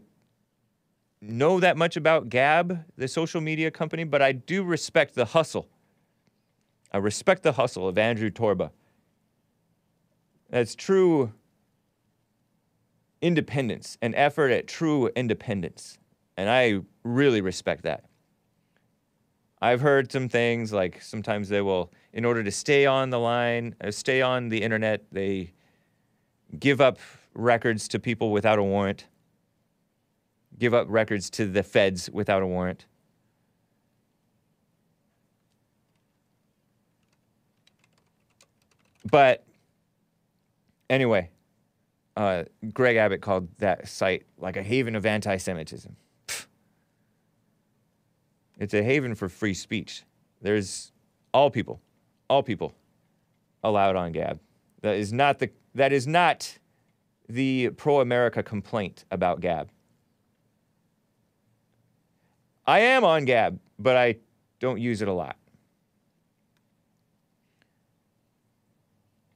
know that much about Gab, the social media company, but I do respect the hustle. I respect the hustle of Andrew Torba. That's true independence, an effort at true independence. And I really respect that. I've heard some things like sometimes they will, in order to stay on the line, stay on the internet, they give up records to people without a warrant, give up records to the feds without a warrant. But anyway, Greg Abbott called that site like a haven of anti-Semitism. It's a haven for free speech. There's all people allowed on Gab. That is not the pro-America complaint about Gab. I am on Gab, but I don't use it a lot.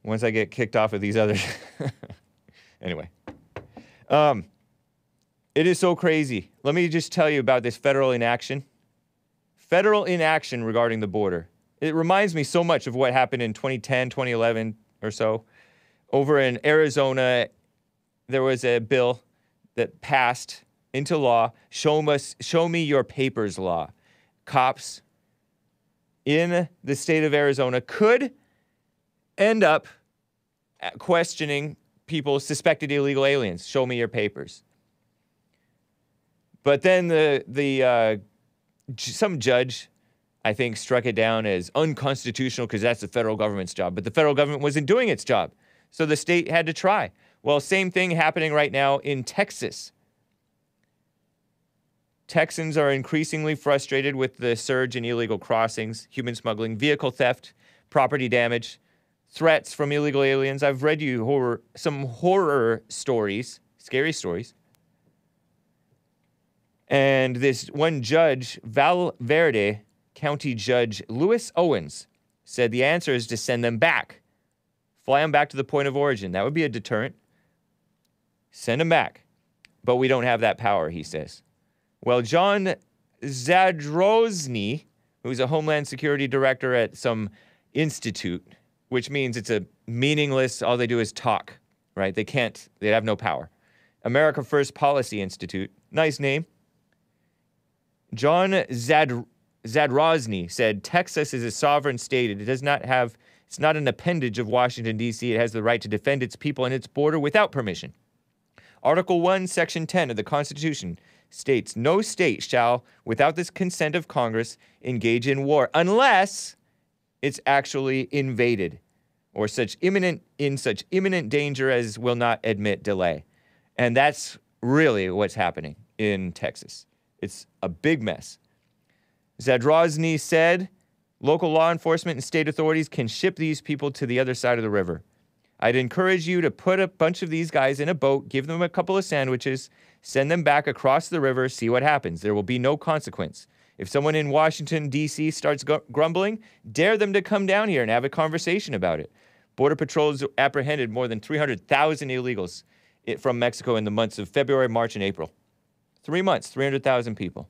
Once I get kicked off of these others. Anyway. It is so crazy. Let me just tell you about this federal inaction. Federal inaction regarding the border. It reminds me so much of what happened in 2010, 2011 or so. Over in Arizona, there was a bill that passed into law, show me your papers law. Cops in the state of Arizona could end up questioning people suspected illegal aliens. Show me your papers. But then some judge, I think, struck it down as unconstitutional because that's the federal government's job. But the federal government wasn't doing its job. So the state had to try. Well, same thing happening right now in Texas. Texans are increasingly frustrated with the surge in illegal crossings, human smuggling, vehicle theft, property damage, threats from illegal aliens. I've read you some horror stories, scary stories. And this one judge, Valverde County Judge Lewis Owens, said the answer is to send them back. Fly them back to the point of origin. That would be a deterrent. Send them back. But we don't have that power, he says. Well, John Zadrozny, who's a Homeland Security Director at some institute, which means it's a meaningless, all they do is talk, right? They have no power. America First Policy Institute, nice name. John Zadrozny said, Texas is a sovereign state. It's not an appendage of Washington, D.C. It has the right to defend its people and its border without permission. Article 1, Section 10 of the Constitution states, no state shall, without the consent of Congress, engage in war unless it's actually invaded or in such imminent danger as will not admit delay. And that's really what's happening in Texas. It's a big mess. Zadrozny said, local law enforcement and state authorities can ship these people to the other side of the river. I'd encourage you to put a bunch of these guys in a boat, give them a couple of sandwiches, send them back across the river, see what happens. There will be no consequence. If someone in Washington, D.C. starts grumbling, dare them to come down here and have a conversation about it. Border Patrol has apprehended more than 300,000 illegals from Mexico in the months of February, March, and April. 3 months, 300,000 people,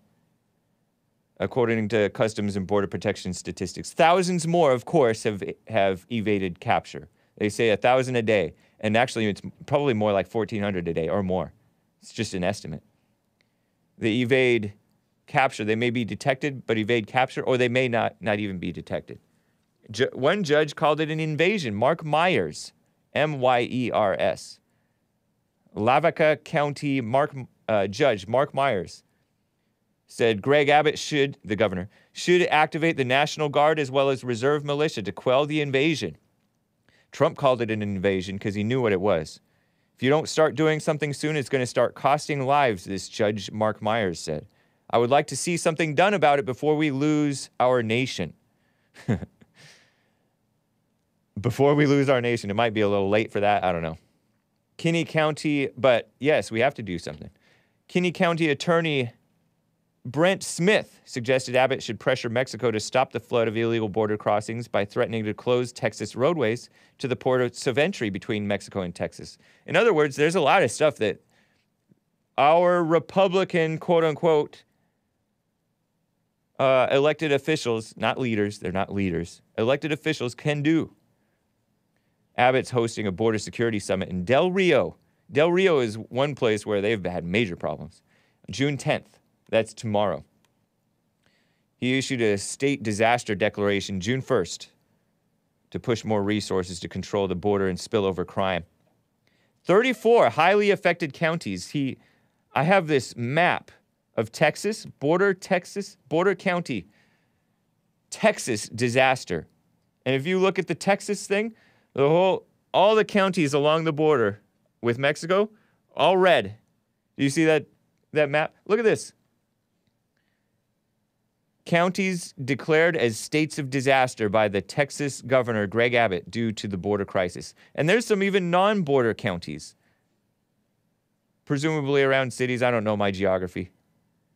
according to Customs and Border Protection statistics. Thousands more, of course, have evaded capture. They say 1,000 a day, and actually it's probably more like 1,400 a day or more. It's just an estimate. They evade capture. They may be detected, but evade capture, or they may not even be detected. One judge called it an invasion. Mark Myers, M-Y-E-R-S. Lavaca County Judge Mark Myers said Greg Abbott the governor, should activate the National Guard as well as reserve militia to quell the invasion. Trump called it an invasion because he knew what it was. If you don't start doing something soon, it's going to start costing lives, this Judge Mark Myers said. I would like to see something done about it before we lose our nation. Before we lose our nation. It might be a little late for that. I don't know. Kinney County, but yes, we have to do something. Kinney County Attorney Brent Smith suggested Abbott should pressure Mexico to stop the flood of illegal border crossings by threatening to close Texas roadways to the ports of entry between Mexico and Texas. In other words, there's a lot of stuff that our Republican, quote-unquote, elected officials, not leaders, they're not leaders, elected officials can do. Abbott's hosting a border security summit in Del Rio. Del Rio is one place where they've had major problems. June 10th. That's tomorrow. He issued a state disaster declaration June 1st to push more resources to control the border and spillover crime. 34 highly affected counties. I have this map of Texas county, Texas disaster. And if you look at the Texas thing, all the counties along the border with Mexico, all red. Do you see that map? Look at this. Counties declared as states of disaster by the Texas governor, Greg Abbott, due to the border crisis. And there's some even non-border counties, presumably around cities. I don't know my geography.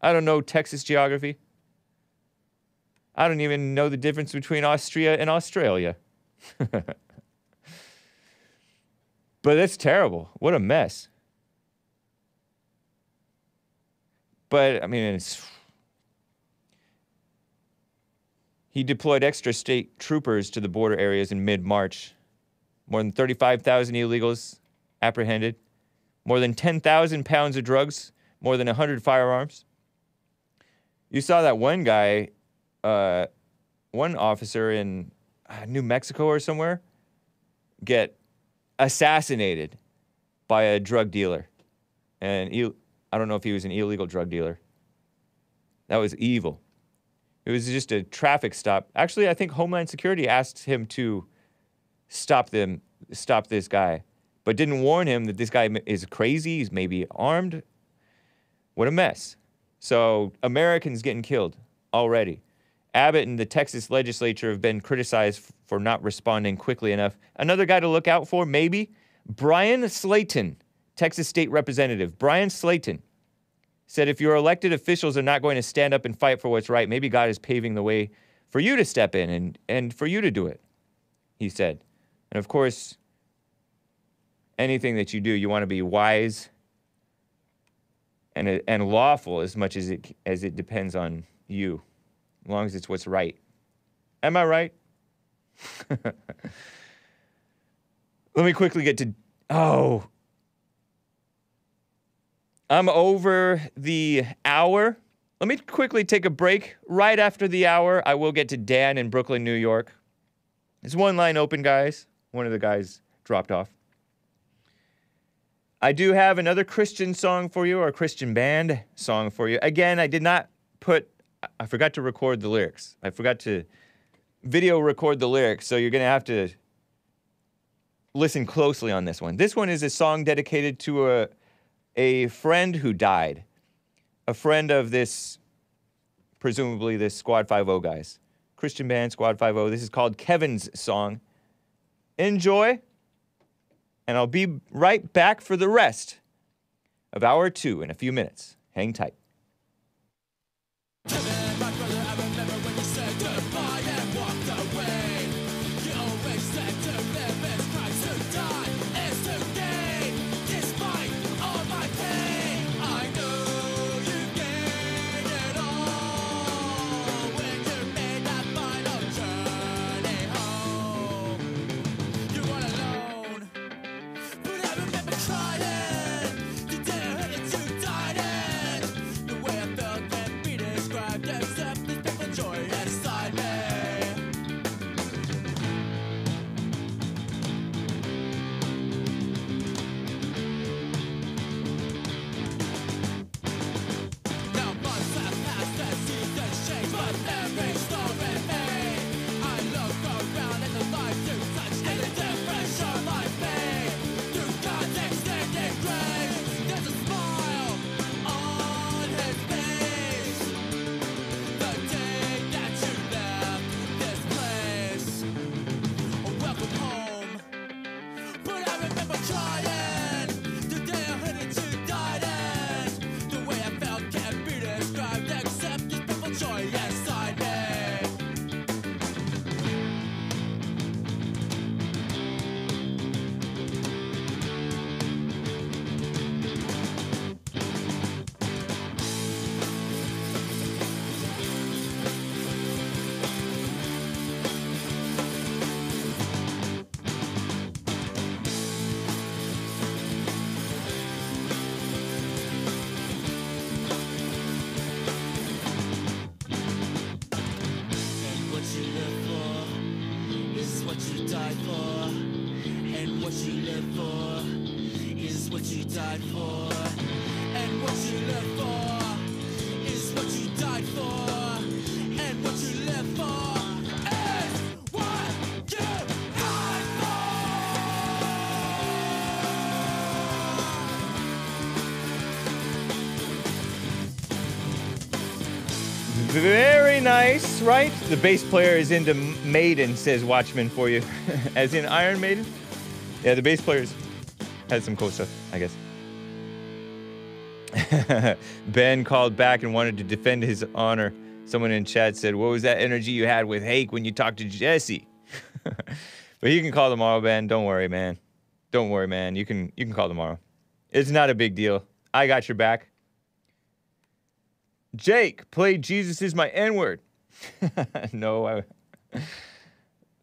I don't know Texas geography. I don't even know the difference between Austria and Australia. But that's terrible. What a mess. But, I mean, he deployed extra state troopers to the border areas in mid-March. More than 35,000 illegals apprehended. More than 10,000 pounds of drugs. More than 100 firearms. You saw that one guy, one officer in New Mexico or somewhere, get assassinated by a drug dealer. And I don't know if he was an illegal drug dealer. That was evil. It was just a traffic stop. Actually, I think Homeland Security asked him to stop this guy, but didn't warn him that this guy is crazy, he's maybe armed. What a mess. So Americans getting killed already. Abbott and the Texas legislature have been criticized for not responding quickly enough. Another guy to look out for, maybe, Brian Slayton, Texas state representative. Brian Slayton said if your elected officials are not going to stand up and fight for what's right, maybe God is paving the way for you to step in and for you to do it, he said. And of course, anything that you do, you want to be wise and lawful as much as it depends on you, as long as it's what's right. Am I right? Let me quickly get to... Oh. I'm over the hour. Let me quickly take a break. Right after the hour, I will get to Dan in Brooklyn, New York. There's one line open, guys. One of the guys dropped off. I do have another Christian song for you, or a Christian band song for you. Again, I forgot to record the lyrics. I forgot to video record the lyrics, so you're going to have to listen closely on this one. This one is a song dedicated to a friend who died. A friend of this, presumably this Squad 5-0 guys. Christian band, Squad 5-0. This is called Kevin's Song. Enjoy. And I'll be right back for the rest of hour 2 in a few minutes. Hang tight. Very nice, right? The bass player is into Maiden, says Watchman for you. As in Iron Maiden? Yeah, the bass players had some cool stuff, I guess. Ben called back and wanted to defend his honor. Someone in chat said, what was that energy you had with Hake when you talked to Jesse? But you can call tomorrow, Ben. Don't worry, man. Don't worry, man. You can call tomorrow. It's not a big deal. I got your back. Jake, play Jesus is my N-word. No,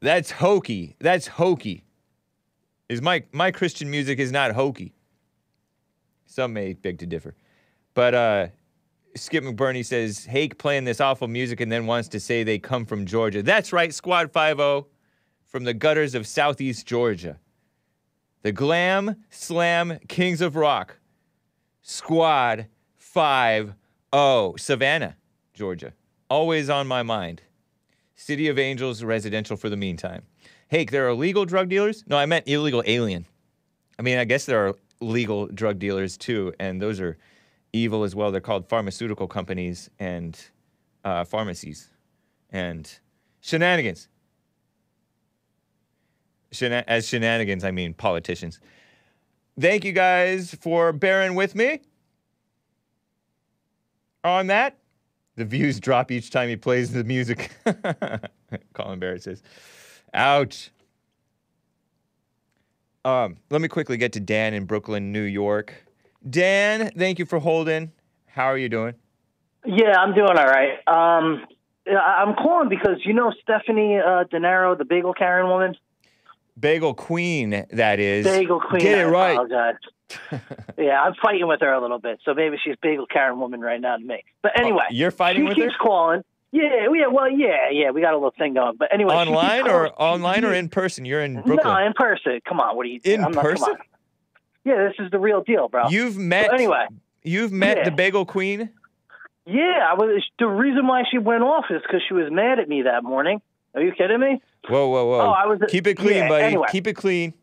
that's hokey. That's hokey. My Christian music is not hokey. Some may beg to differ. But Skip McBurney says, Hake playing this awful music and then wants to say they come from Georgia. That's right, Squad 5-0, from the gutters of Southeast Georgia. The Glam Slam Kings of Rock. Squad 5-0. Savannah, Georgia. Always on my mind. City of Angels residential for the meantime. Hake, there are illegal drug dealers? No, I meant illegal alien. I mean, I guess there are legal drug dealers too, and those are evil as well. They're called pharmaceutical companies and pharmacies. and shenanigans. As shenanigans, I mean politicians. Thank you guys for bearing with me on that. The views drop each time he plays the music. Colin Barrett says, ouch. Let me quickly get to Dan in Brooklyn, New York. Dan, thank you for holding. How are you doing? Yeah, I'm doing all right. I'm calling because you know Stephanie De Niro, the bagel carrying woman? Bagel Queen, that is. Bagel Queen. Get it right. Yeah, I'm fighting with her a little bit, so maybe she's bagel carrying woman right now to me. But anyway. You're fighting with her? She keeps calling. Yeah, we got a little thing going. But anyway. Online or in person? You're in Brooklyn? No, in person. Come on, what are you doing? In person? Come on. Yeah, this is the real deal, bro. You've met the Bagel Queen? Yeah, the reason why she went off is because she was mad at me that morning. Are you kidding me? Whoa. Oh, keep it clean, buddy. Anyway. Keep it clean.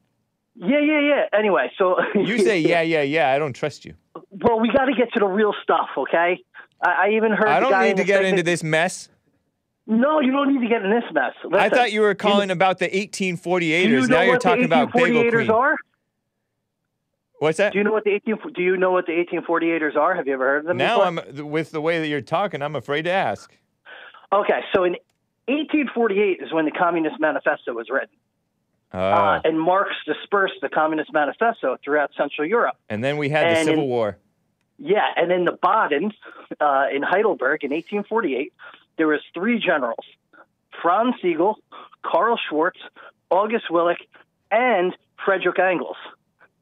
Yeah. Anyway, so... You say, yeah. I don't trust you. Well, we got to get to the real stuff, okay? I even heard I don't need to get into this mess. No, you don't need to get in this mess. Listen, I thought you were calling about the 1848ers. Now you're talking about Bagel Queen. Are? What's that? Do you know what the 1848ers are? Have you ever heard of them now before? With the way that you're talking, I'm afraid to ask. Okay, so in 1848 is when the Communist Manifesto was written. And Marx dispersed the Communist Manifesto throughout Central Europe. And then we had the Civil War. Yeah, and in the Baden, in Heidelberg in 1848, there was 3 generals, Franz Sigel, Karl Schwarz, August Willich, and Friedrich Engels.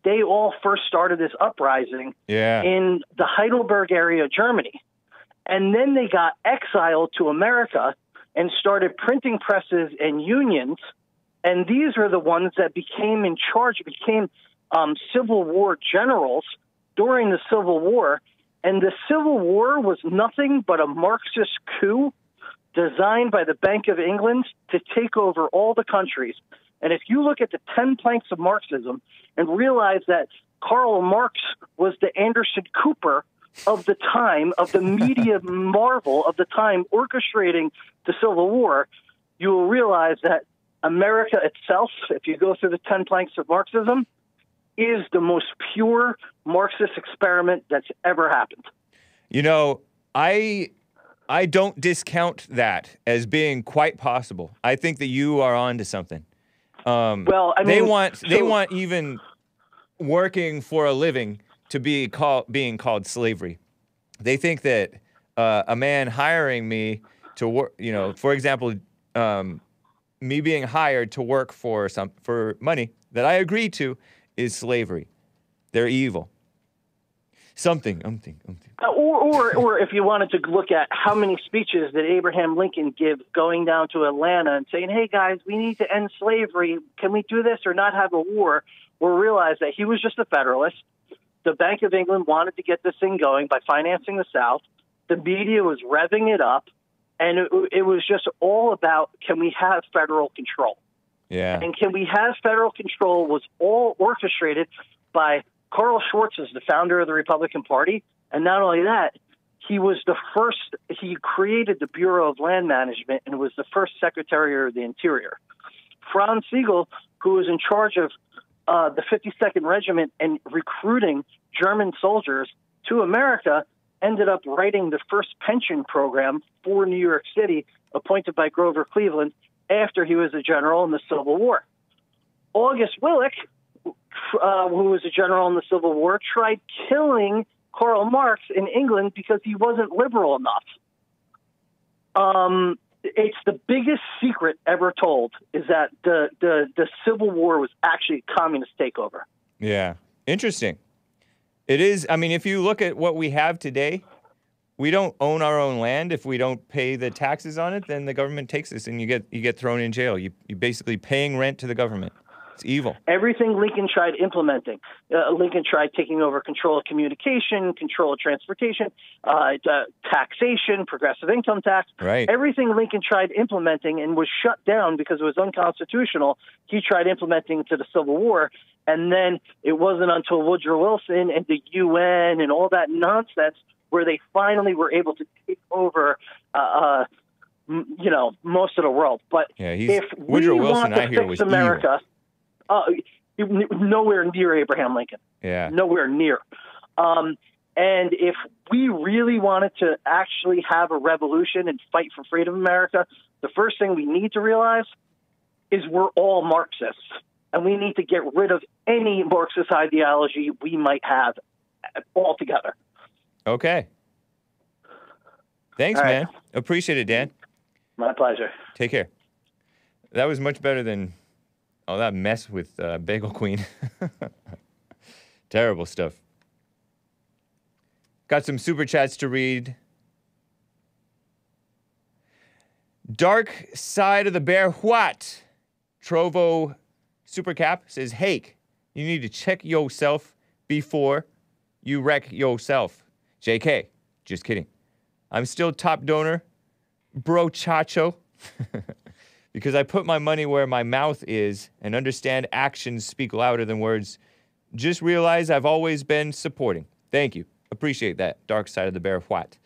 They all first started this uprising in the Heidelberg area of Germany. And then they got exiled to America and started printing presses and unions. And these are the ones that became Civil War generals during the Civil War. And the Civil War was nothing but a Marxist coup designed by the Bank of England to take over all the countries. And if you look at the 10 planks of Marxism and realize that Karl Marx was the Anderson Cooper of the time, of the media marvel of the time orchestrating the Civil War, you will realize that America itself, if you go through the 10 planks of Marxism, is the most pure Marxist experiment that's ever happened. You know, I don't discount that as being quite possible. I think that you are onto something. Well, I mean, they they want even working for a living to be being called slavery. They think that a man hiring me to work, for example, me being hired to work for money that I agreed to is slavery. They're evil. Something. Or if you wanted to look at how many speeches did Abraham Lincoln give going down to Atlanta and saying, hey, guys, we need to end slavery. Can we do this or not have a war? We'll realize that he was just a Federalist. The Bank of England wanted to get this thing going by financing the South. The media was revving it up. And it was just all about, can we have federal control? Yeah. And can we have federal control was all orchestrated by Karl Schwarz, is the founder of the Republican Party. And not only that, he created the Bureau of Land Management and was the first Secretary of the Interior. Franz Sigel, who was in charge of the 52nd Regiment and recruiting German soldiers to America, ended up writing the first pension program for New York City, appointed by Grover Cleveland after he was a general in the Civil War. August Willich, who was a general in the Civil War, tried killing Karl Marx in England because he wasn't liberal enough. It's the biggest secret ever told, is that the Civil War was actually a communist takeover. Yeah. Interesting. It is. I mean, if you look at what we have today, we don't own our own land. If we don't pay the taxes on it, then the government takes us and you get thrown in jail. You're basically paying rent to the government. It's evil. Everything Lincoln tried implementing. Lincoln tried taking over control of communication, control of transportation, taxation, progressive income tax. Right. Everything Lincoln tried implementing and was shut down because it was unconstitutional, he tried implementing to the Civil War. And then it wasn't until Woodrow Wilson and the UN and all that nonsense where they finally were able to take over, most of the world. But Yeah, he's if Woodrow we Wilson, want to I hear, fix was America, nowhere near Abraham Lincoln. Yeah. Nowhere near. And if we really wanted to actually have a revolution and fight for freedom in America, the first thing we need to realize is we're all Marxists. And we need to get rid of any Marxist ideology we might have altogether. Okay. Thanks, All right. man. Appreciate it, Dan. My pleasure. Take care. That was much better than all that mess with Bagel Queen. Terrible stuff. Got some super chats to read. Dark Side of the Bear What? Trovo Supercap says, Hake, you need to check yourself before you wreck yourself. JK, just kidding. I'm still top donor, bro chacho, because I put my money where my mouth is and understand actions speak louder than words. Just realize I've always been supporting. Thank you. Appreciate that. Dark Side of the Bear What?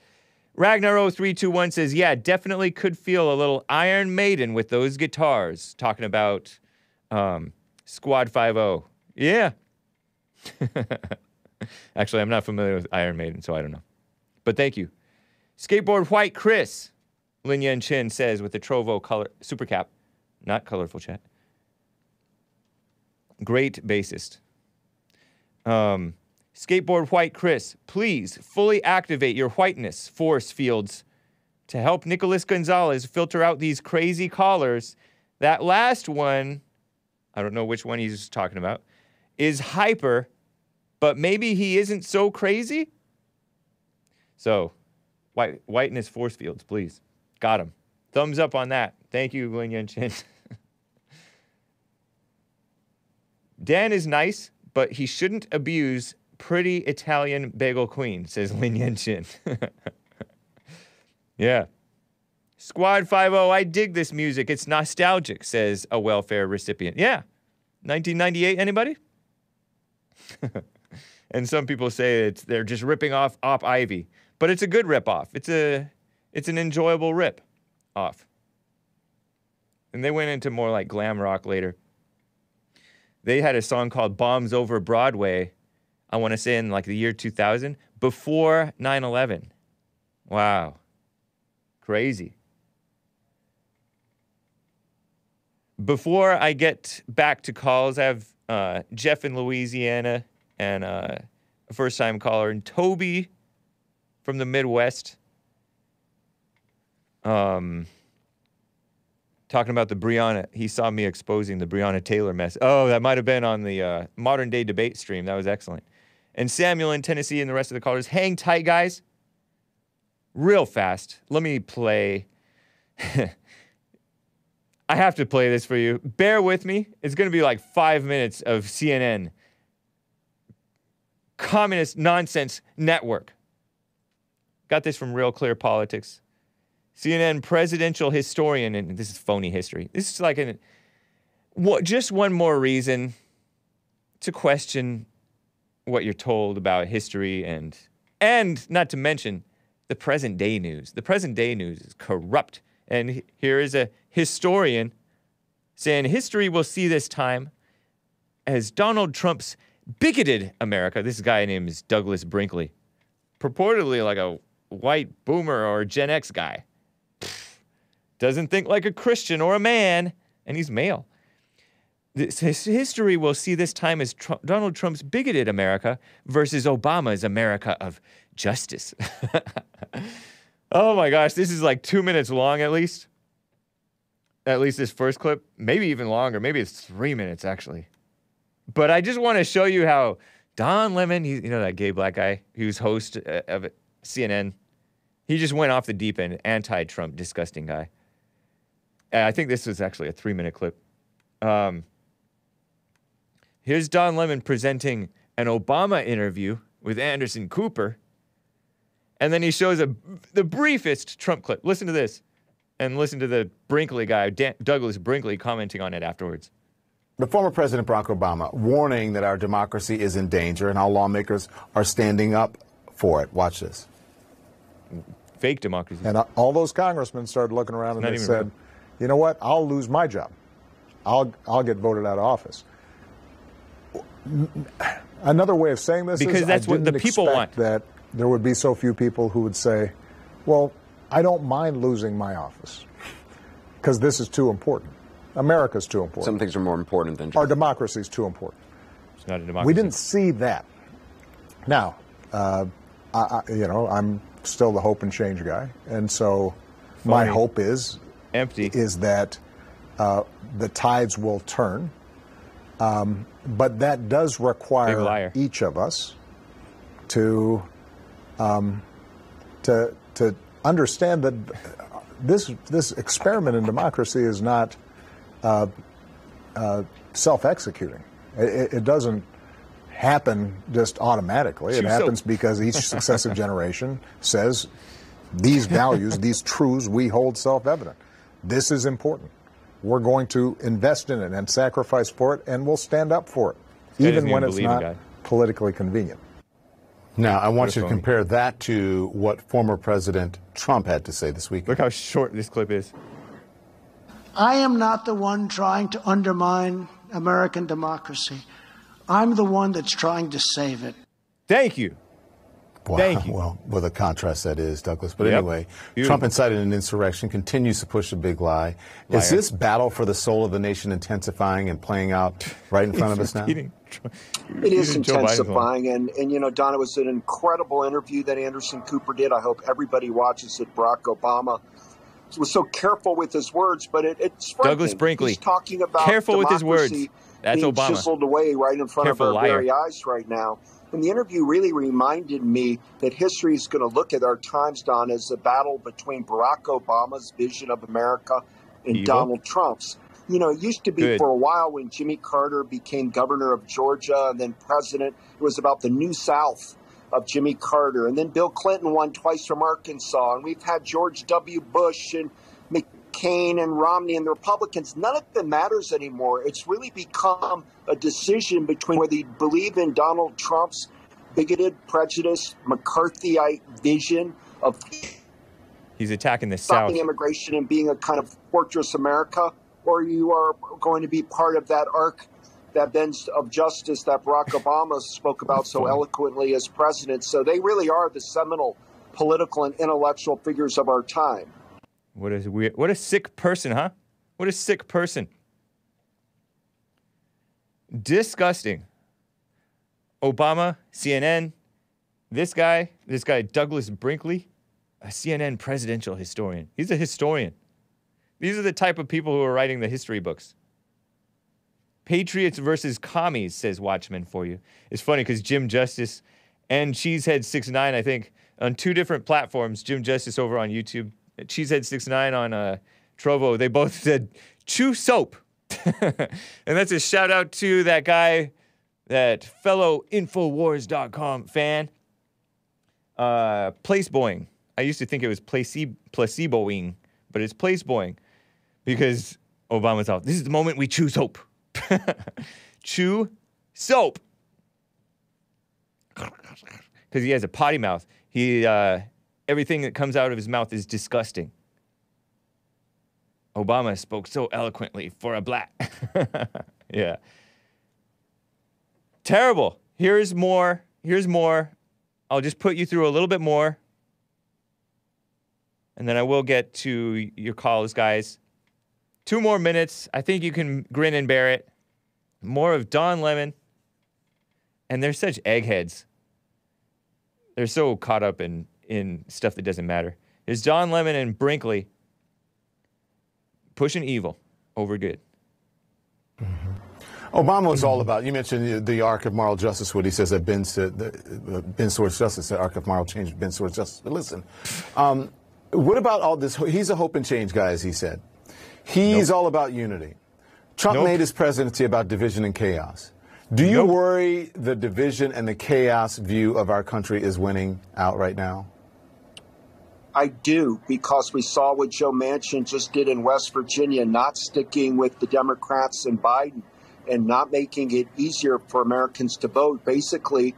Ragnar0321 says, yeah, definitely could feel a little Iron Maiden with those guitars. Talking about Squad 5-0. Yeah. Actually, I'm not familiar with Iron Maiden, so I don't know. But thank you. Skateboard White Chris, Lin Yan Chin says with the Trovo color super cap, not colorful chat. Great bassist. Skateboard White Chris, please fully activate your whiteness force fields to help Nicholas Gonzalez filter out these crazy callers. That last one, I don't know which one he's talking about, is hyper, but maybe he isn't so crazy. So, whiteness force fields, please. Got him. Thumbs up on that. Thank you, Lin Yan Chin. Dan is nice, but he shouldn't abuse pretty Italian bagel queen, says Lin Yan Chin. Yeah. Squad 5-0, I dig this music. It's nostalgic, says a welfare recipient. Yeah. 1998, anybody? And some people say they're just ripping off Op Ivy. But it's a good rip-off. It's an enjoyable rip-off. And they went into more like glam rock later. They had a song called Bombs Over Broadway, I want to say in like the year 2000, before 9/11. Wow. Crazy. Before I get back to calls, I have Jeff in Louisiana and a first-time caller, and Toby from the Midwest. Talking about the Breonna. He saw me exposing the Breonna Taylor mess. Oh, that might have been on the Modern Day Debate stream. That was excellent. And Samuel in Tennessee and the rest of the callers. Hang tight, guys. Real fast. Let me play. I have to play this for you. Bear with me. It's going to be like 5 minutes of CNN. Communist nonsense network. Got this from Real Clear Politics. CNN presidential historian, and this is phony history. This is like just one more reason to question what you're told about history and not to mention the present day news. The present day news is corrupt. And here is a historian saying history will see this time as Donald Trump's bigoted America. This guy named is Douglas Brinkley. Purportedly like a white boomer or Gen X guy. Doesn't think like a Christian or a man, and he's male. History will see this time as Donald Trump's bigoted America versus Obama's America of justice. Oh my gosh, this is like 2 minutes long at least. At least this first clip, maybe even longer. Maybe it's 3 minutes actually. But I just want to show you how Don Lemon, you know that gay black guy who's host of CNN, he just went off the deep end, anti-Trump, disgusting guy. I think this was actually a 3-minute clip. Here's Don Lemon presenting an Obama interview with Anderson Cooper. And then he shows the briefest Trump clip. Listen to this. And listen to the Brinkley guy, Douglas Brinkley, commenting on it afterwards. The former President Barack Obama warning that our democracy is in danger and how lawmakers are standing up for it. Watch this. Fake democracy. And all those congressmen started looking around and they said, you know what? I'll lose my job. I'll get voted out of office. Another way of saying this because is that's what the people want. That there would be so few people who would say, well, I don't mind losing my office because this is too important. America's too important. Some things are more important than our democracy is too important. It's not a democracy. We didn't see that. Now, I'm still the hope and change guy, and so my hope is that the tides will turn. But that does require each of us to understand that this experiment in democracy is not self-executing. It doesn't happen just automatically. It happens because each successive generation says these values, these truths we hold self-evident. This is important. We're going to invest in it and sacrifice for it, and we'll stand up for it, even when it's not politically convenient. Now, I want you to compare that to what former President Trump had to say this week. Look how short this clip is. I am not the one trying to undermine American democracy. I'm the one that's trying to save it. Thank you. Wow. Thank you. Well, what a contrast that is, Douglas. But anyway, Trump incited an insurrection, continues to push a big lie. Is this battle for the soul of the nation intensifying and playing out right in front of us now? It is intensifying. And, you know, Don, it was an incredible interview that Anderson Cooper did. I hope everybody watches it. Barack Obama was so careful with his words, but it's Douglas Brinkley. He's talking about careful with his words. That's being Obama. Chiseled away right in front of our very eyes right now. And the interview really reminded me that history is going to look at our times, Don, as a battle between Barack Obama's vision of America and Donald Trump's. You know, it used to be for a while when Jimmy Carter became governor of Georgia and then president, it was about the New South of Jimmy Carter. And then Bill Clinton won twice from Arkansas. And we've had George W. Bush and McCain and Romney and the Republicans. None of them matters anymore. It's really become a decision between whether you believe in Donald Trump's bigoted, prejudiced, McCarthyite vision of he's attacking the stopping South, immigration and being a kind of fortress America, or you are going to be part of that arc, that bend of justice that Barack Obama spoke about so eloquently as president. So they really are the seminal political and intellectual figures of our time. What a sick person, huh? What a sick person. Disgusting. Obama, CNN, this guy Douglas Brinkley, a CNN presidential historian. He's a historian. These are the type of people who are writing the history books. Patriots versus commies, says Watchman for you. It's funny because Jim Justice and Cheesehead69, I think, on two different platforms, Jim Justice over on YouTube, Cheesehead69 on Trovo, they both said, chew soap. And that's a shout out to that guy, that fellow Infowars.com fan. Placeboing. I used to think it was placeboing, but it's placeboing because Obama's out. This is the moment we chew soap. Chew soap. Because he has a potty mouth. Everything that comes out of his mouth is disgusting. Obama spoke so eloquently for a black. Yeah. Terrible. Here's more. I'll just put you through a little bit more. And then I will get to your calls, guys. 2 more minutes. I think you can grin and bear it. More of Don Lemon. And they're such eggheads. They're so caught up in stuff that doesn't matter. There's Don Lemon and Brinkley pushing evil over good. Mm-hmm. Obama was all about, you mentioned the arc of moral justice, what he says that bends towards justice, the arc of moral change bends towards justice. But listen, what about all this? He's a hope and change guy, as he said. He's all about unity. Trump made his presidency about division and chaos. Do you worry the division and the chaos view of our country is winning out right now? I do, because we saw what Joe Manchin just did in West Virginia, not sticking with the Democrats and Biden and not making it easier for Americans to vote, basically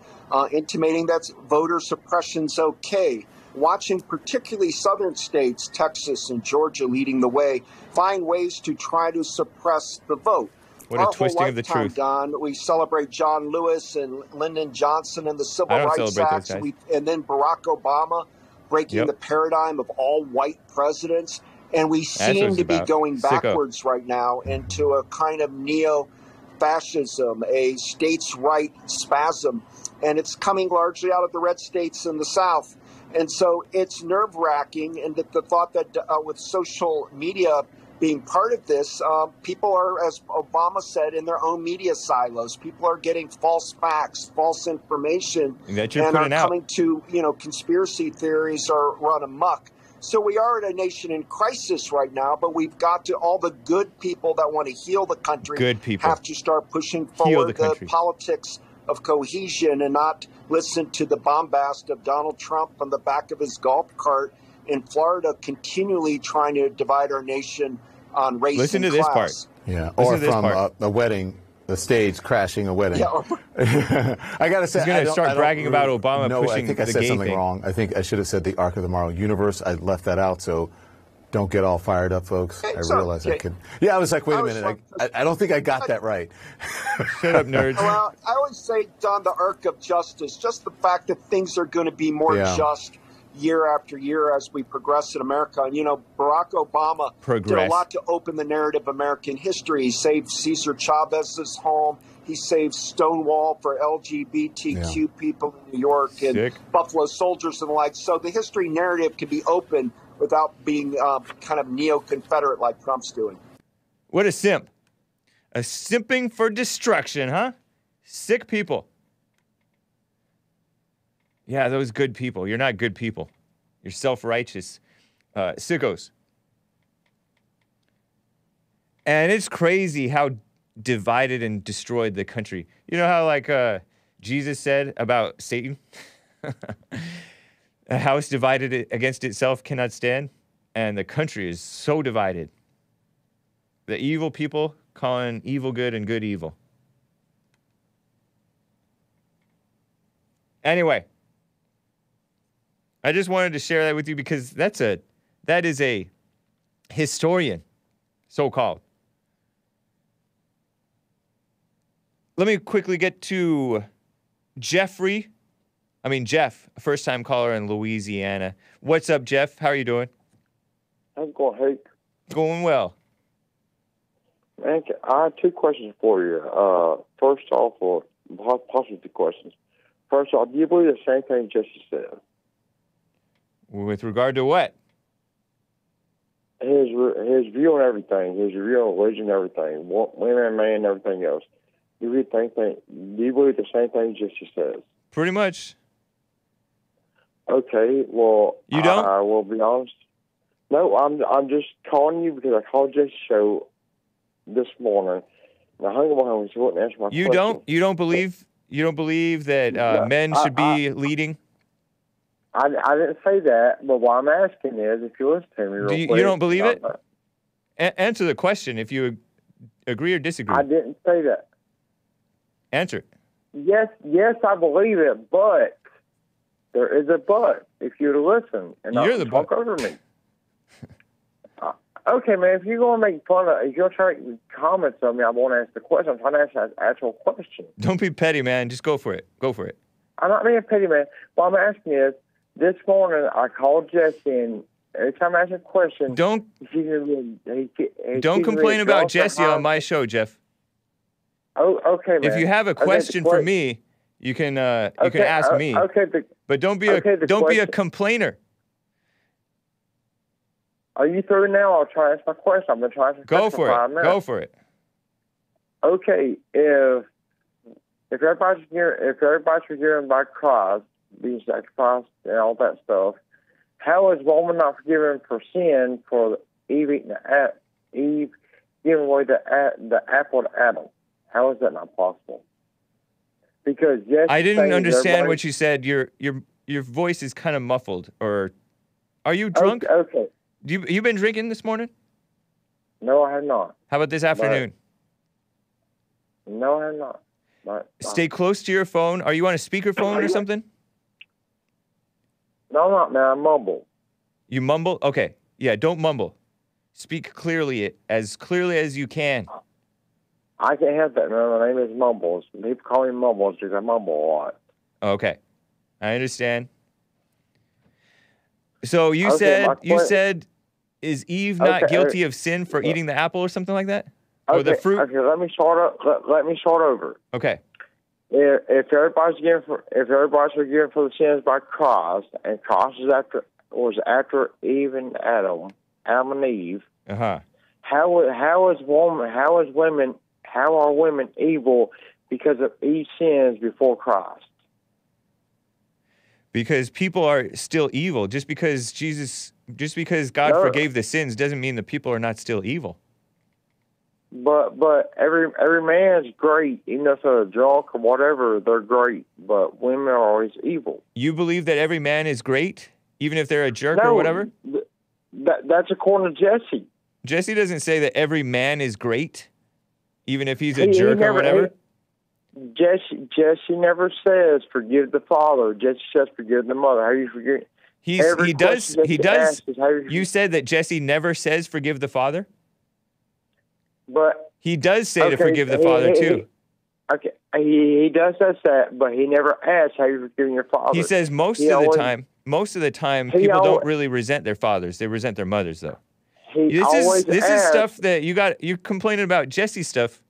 intimating that voter suppression's okay. watching particularly southern states, Texas and Georgia leading the way, find ways to try to suppress the vote. What a twisting of the lifetime, truth. Don, we celebrate John Lewis and Lyndon Johnson and the Civil Rights Acts, and then Barack Obama breaking the paradigm of all white presidents. And we seem to be going backwards right now into a kind of neo-fascism, a states' right spasm. And it's coming largely out of the red states in the South. And so it's nerve-wracking. And the thought that with social media being part of this, people are, as Obama said, in their own media silos. People are getting false facts, false information, and are coming to, conspiracy theories are run amok. So we are in a nation in crisis right now, but we've got to, all the good people that want to heal the country have to start pushing forward the politics of cohesion and not listen to the bombast of Donald Trump on the back of his golf cart in Florida, continually trying to divide our nation on race Listen and to class. this part. Yeah, or from a wedding, the stage crashing a wedding. Yeah. I got to say, he's going to start bragging about Obama pushing I think I said something wrong. I think I should have said the Ark of the Moral Universe. I left that out, so don't get all fired up, folks. I realized I could. Yeah, I was like, wait a minute. I don't think I got that right. Shut up, nerds. Well, I always say, Don, the arc of justice, just the fact that things are going to be more just year after year as we progress in America. And, Barack Obama did a lot to open the narrative of American history. He saved Cesar Chavez's home. He saved Stonewall for LGBTQ people in New York and Buffalo Soldiers and the like. So the history narrative can be open without being kind of neo-Confederate like Trump's doing. What a simp. A simping for destruction, huh? Sick people. Yeah, those good people. You're not good people. You're self-righteous sickos. And it's crazy how divided and destroyed the country. You know how, Jesus said about Satan? A house divided against itself cannot stand. And the country is so divided. The evil people calling evil good and good evil. Anyway, I just wanted to share that with you because that is a historian, so-called. Let me quickly get to Jeff, a first-time caller in Louisiana. What's up, Jeff? How are you doing? How's it going, Hake? Going well. Man, I have two questions for you. First off, or possibly two questions. First off, do you believe the same thing Jesse said? With regard to what? His view on everything, his view on religion, everything, women, man, everything else. Do you believe the same thing Jesse says? Pretty much. Okay, well, you don't? I will be honest. No, I'm just calling you because I called Jesse's show this morning, and I hung up on him, so he wouldn't answer my question. You don't believe that men should be leading? I didn't say that, but what I'm asking is, if you listen to me real quick. You don't believe it? Answer the question if you agree or disagree. I didn't say that. Answer it. Yes, I believe it, but there is a but. If you'd listen and not talk over me. Okay, man, if you're going to make fun of, if you're trying to make comments on me, I won't ask the question. I'm trying to ask an actual question. Don't be petty, man. Just go for it. Go for it. I'm not being petty, man. What I'm asking is, this morning I called Jesse, and every time I ask a question, don't complain about Jesse on my show, Jeff. Oh, okay, man. If you have a question for me, you can ask me. Okay, but don't be a complainer. Are you through now? I'll try to ask my question. I'm going to try to ask Go for it. Go for it. Okay, if everybody's forgiven by Christ, being sacrificed and all that stuff, how is woman not forgiven for sin for Eve giving away the apple to Adam? How is that not possible? Because I didn't understand what you said. Your voice is kind of muffled. Or are you drunk? Okay. You been drinking this morning? No, I have not. How about this afternoon? No, I have not. Stay close to your phone. Are you on a speakerphone or something? No, not now. I mumble. You mumble? Okay. Yeah, don't mumble. Speak clearly as you can. I can't have that, man. My name is Mumbles. People call me Mumbles because I mumble a lot. Okay. I understand. So you said, is Eve not guilty of sin for eating the apple or something like that? Or the fruit? Okay, let me start over. Okay. If everybody's forgiven for the sins by Christ, and Christ was after Eve and Adam and Eve. How are women evil because of Eve's sins before Christ? Because people are still evil. Just because God forgave the sins doesn't mean the people are not still evil. But every man's great, even if they're drunk or whatever, they're great. But women are always evil. You believe that every man is great, even if they're a jerk or whatever? That's according to Jesse. Jesse doesn't say that every man is great, even if he's a jerk or whatever. Jesse never says forgive the father. Jesse says forgive the mother. How do you forgive? He does. You said that Jesse never says forgive the father? But he does say to forgive the father too. He does that, but he never asks how you're forgiving your father. He says most of the time people don't really resent their fathers. They resent their mothers though. This is stuff that you're complaining about Jesse stuff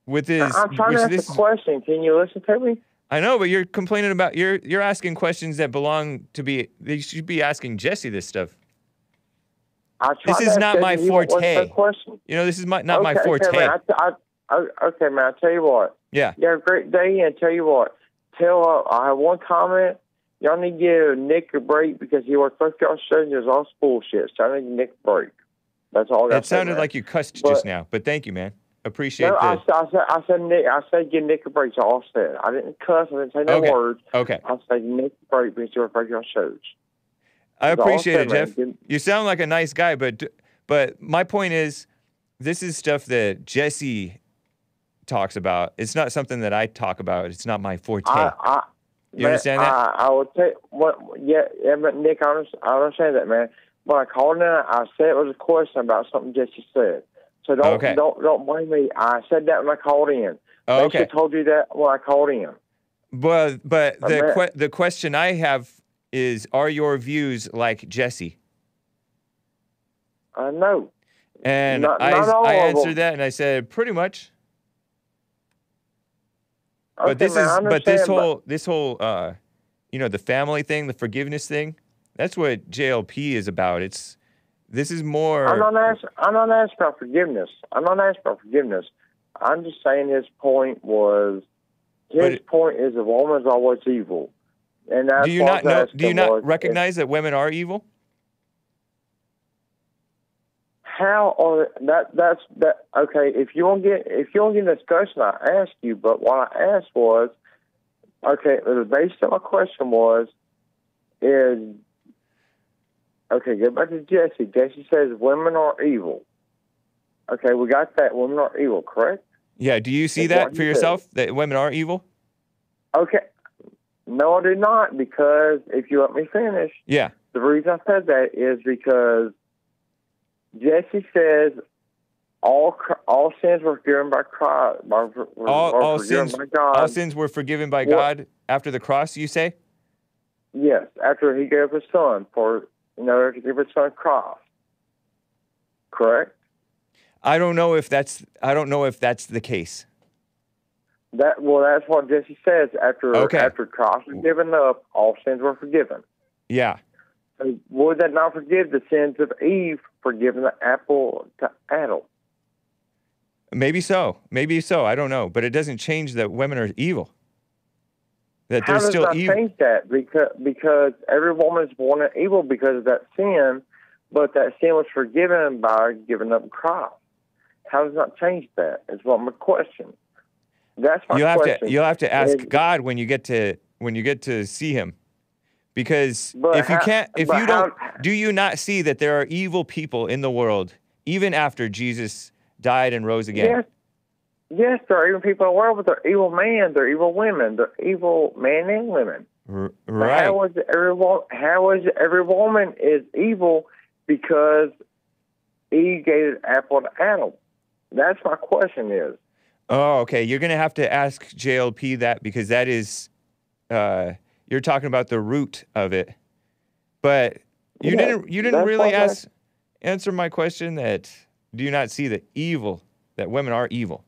with his. I'm trying to ask a question. Can you listen to me? I know, but you're complaining about you're asking questions that belong to be. They should be asking Jesse this stuff. This is not my forte. You know, this is not my forte. Okay, man. I'll tell you what. Yeah. You have a great day, and tell you what. I have one comment. Y'all need to give Nick a break because he was first y'all showing us all bullshit. So I need Nick a break. That's all I got. It sounded like you cussed just now, but thank you, man. Appreciate that. I said give Nick a break. That's all I said. I didn't cuss. I didn't say no words. Okay. I said Nick a break because you were first y'all shows. I appreciate it, Jeff. You sound like a nice guy, but my point is, this is stuff that Jesse talks about. It's not something that I talk about. It's not my forte. You understand that? I would say, but Nick, I understand that, man. When I called in, I said it was a question about something Jesse said. So don't blame me. I said that when I called in. I told you that when I called in. But the question I have is, are your views like Jesse? No. And I answered that, and I said pretty much. Okay, but this whole the family thing, the forgiveness thing, that's what JLP is about. This is more. I'm not asking about forgiveness. I'm just saying his point is a woman's always evil. And that's do you not recognize that women are evil? How are that's okay, if you don't get a discussion I asked you, but what I asked was the basis of my question go back to Jesse. Jesse says women are evil. Okay, we got that. Women are evil, correct? Yeah, do you see that for yourself, that women are evil? Okay. No, I do not, because if you let me finish. Yeah. The reason I said that is because Jesse says all sins were forgiven by Christ. All sins were forgiven by God after the cross, you say? Yes, after he gave his son to give his son Christ. Correct? I don't know if that's the case. That's what Jesse says. After Christ was given up, all sins were forgiven. Yeah. So would that not forgive the sins of Eve for giving the apple to Adam? Maybe so. I don't know, but it doesn't change that women are evil. That they're still evil. How does that change that? Because every woman is born evil because of that sin, but that sin was forgiven by giving up Christ. How does that change that? Is what my question. That's my question. You'll have to ask God when you get to see Him, because do you not see that there are evil people in the world even after Jesus died and rose again? Yes, there are evil people in the world, but they're evil men, they're evil women, they're evil men and women. Right. How is every woman is evil because Eve gave an apple to Adam? That's my question is. Oh, okay. You're going to have to ask JLP that because that is, you're talking about the root of it. But you didn't really answer my question that do you not see the evil, that women are evil?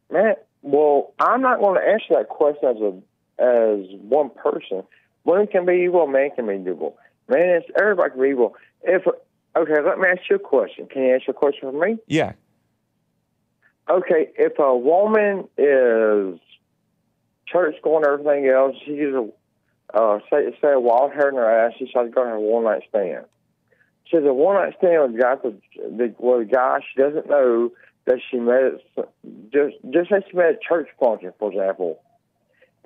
Man, well, I'm not going to answer that question as one person. Women can be evil, man can be evil. Man, everybody can be evil. Okay, let me ask you a question. Can you answer a question for me? Yeah. Okay, if a woman is church going and everything else, she gets say a wild hair in her ass, she starts going to have a one-night stand. She has a one-night stand with a guy she doesn't know that she met just say she met at a church function, for example.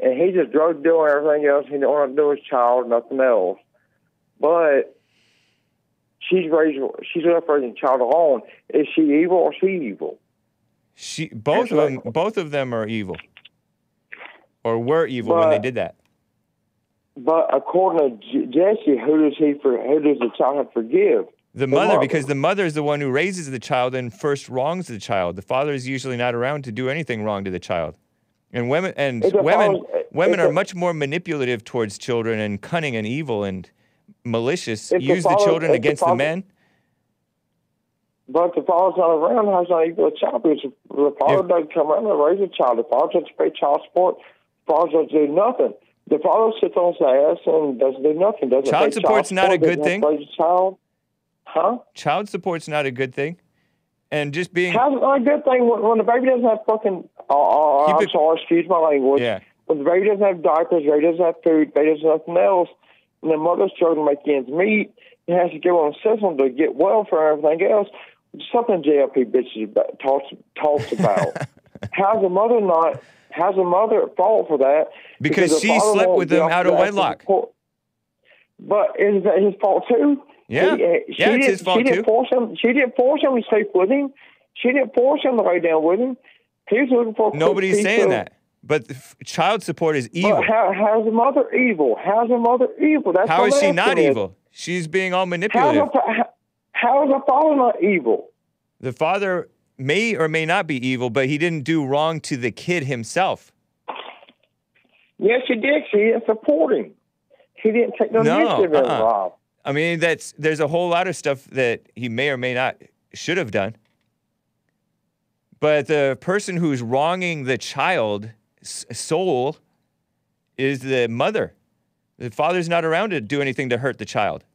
And he just drug deal and everything else. He don't want to do his child, nothing else. But she's left raising a child alone. Is she evil or is he evil? Both of them are evil, or were evil when they did that. But according to Jesse, who does the child have to forgive? The mother, because the mother is the one who raises the child and first wrongs the child. The father is usually not around to do anything wrong to the child. And women are much more manipulative towards children and cunning and evil and malicious. Use the children against the men. But the father's not around, how's not equal a child? Because the father doesn't come around and raise a child. The father doesn't pay child support. The father doesn't do nothing. The father sits on his ass and doesn't do nothing. Child support's not a good thing. Child. Huh? Child support's not a good thing. And just being... How's it not a good thing when the baby doesn't have fucking... I'm sorry, excuse my language. Yeah. When the baby doesn't have diapers, the baby doesn't have food, the baby doesn't have nothing else, and the mother's struggling to make ends meet, and has to go on the system to get welfare and everything else, something JLP bitches talks about. How's a mother at fault for that? Because she slept with them out of wedlock. But is that his fault too? Yeah, it's his fault too. She didn't force him to sleep with him. She didn't force him to lay down with him. He was looking for. Nobody's saying that. But child support is evil. But how's a mother evil? How's a mother evil? That's how is she not evil? She's being all manipulative. How is a father not evil? The father may or may not be evil, but he didn't do wrong to the kid himself. Yes, he did. He didn't support him. He didn't take no initiative involved. I mean, there's a whole lot of stuff that he may or may not should have done. But the person who's wronging the child's soul is the mother. The father's not around to do anything to hurt the child.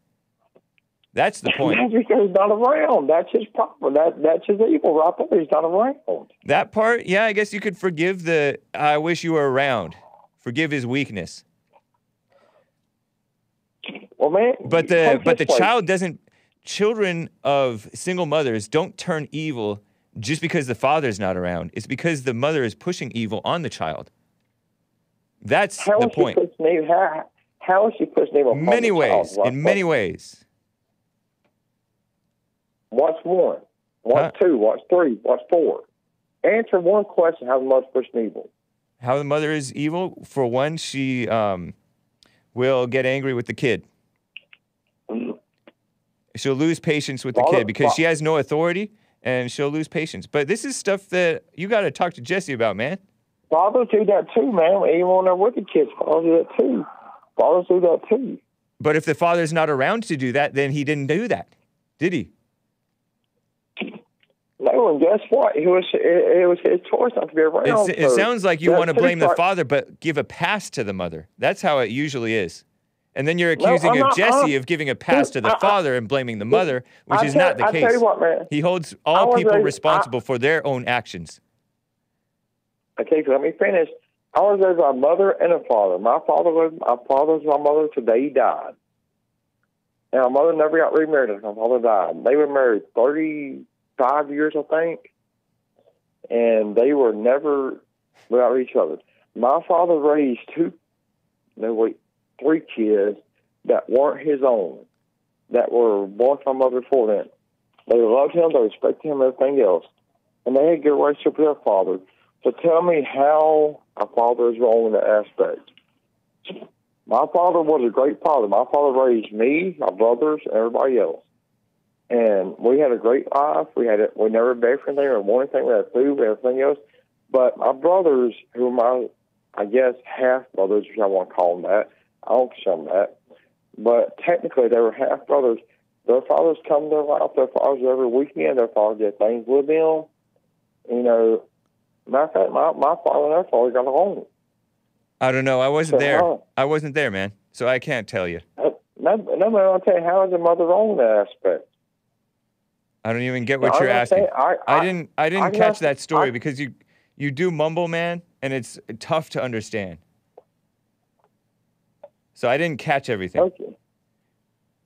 That's the point. That's because he's not around. That's his problem. That's his evil right there. He's not around. That part, yeah, I guess you could forgive the I wish you were around. Forgive his weakness. Well, man, but the child doesn't. Children of single mothers don't turn evil just because the father's not around. It's because the mother is pushing evil on the child. That's the point. How is she pushing evil on the child? In many ways. What's one? What's two? What's three? What's four? Answer one question, how the mother's pushing evil. How the mother is evil? For one, she will get angry with the kid. She'll lose patience with the kid because she has no authority, and she'll lose patience. But this is stuff that you got to talk to Jesse about, man. Fathers do that too, man. Even when they're with the kids, fathers do that too. Fathers do that too. But if the father's not around to do that, then he didn't do that, did he? No, and guess what? It was his choice not to be around. It sounds like you want to blame the father, but give a pass to the mother. That's how it usually is. And then you're accusing Jesse of giving a pass to the father and blaming the mother, which is not the case. Tell you what, man. He holds all people responsible for their own actions. Okay, so let me finish. I was raised by a mother and a father. My father was my mother till the day he died. And my mother never got remarried until my father died. They were married 35 years, I think. And they were never without each other. My father raised three kids that weren't his own, that were born from my mother before then. They loved him, they respected him, and everything else. And they had a good relationship with their father. So tell me how a father is wrong in that aspect. My father was a great father. My father raised me, my brothers, and everybody else. And we had a great life. We never begged for anything or wanted anything. We had food, we had everything else. But my brothers, who are my, I guess, half-brothers, if I want to call them that, I don't consider them that. But technically, they were half-brothers. Their fathers come to their life. Their fathers every weekend. Their fathers did things with them. You know, matter of fact, my father and their father got along. I don't know. I wasn't there. I wasn't there, man. So I can't tell you. No, man, I'll tell you, how is the mother wrong in that aspect? I don't even get what you're asking. I didn't catch that story because you do mumble, man, and it's tough to understand. So I didn't catch everything.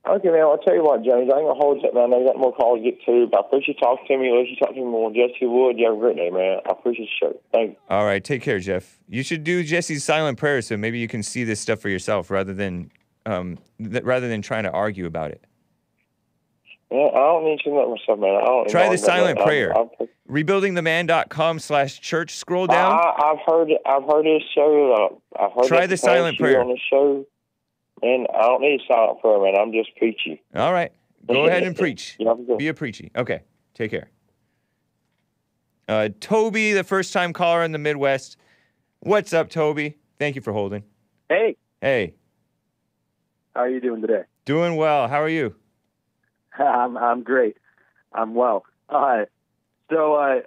Okay, man, I'll tell you what, James, I ain't going to hold you up, man. I know you got more calls to get to, but I appreciate you talking to me. Unless you talk to me more, Jesse Wood, you have a great day, man. I appreciate the show. Thank you. All right, take care, Jeff. You should do Jesse's silent prayer so maybe you can see this stuff for yourself rather than trying to argue about it. Yeah, I don't need to know myself, man. Try the silent prayer. Rebuildingthemand.com/church. Scroll down. I've heard his show. Try the silent prayer on the show. And I don't need silent prayer, man. I'm just preachy. All right. Go ahead and preach. Be a preachy. Okay. Take care. Toby, the first-time caller in the Midwest. What's up, Toby? Thank you for holding. Hey. Hey. How are you doing today? Doing well. How are you? I'm great. I'm well. So I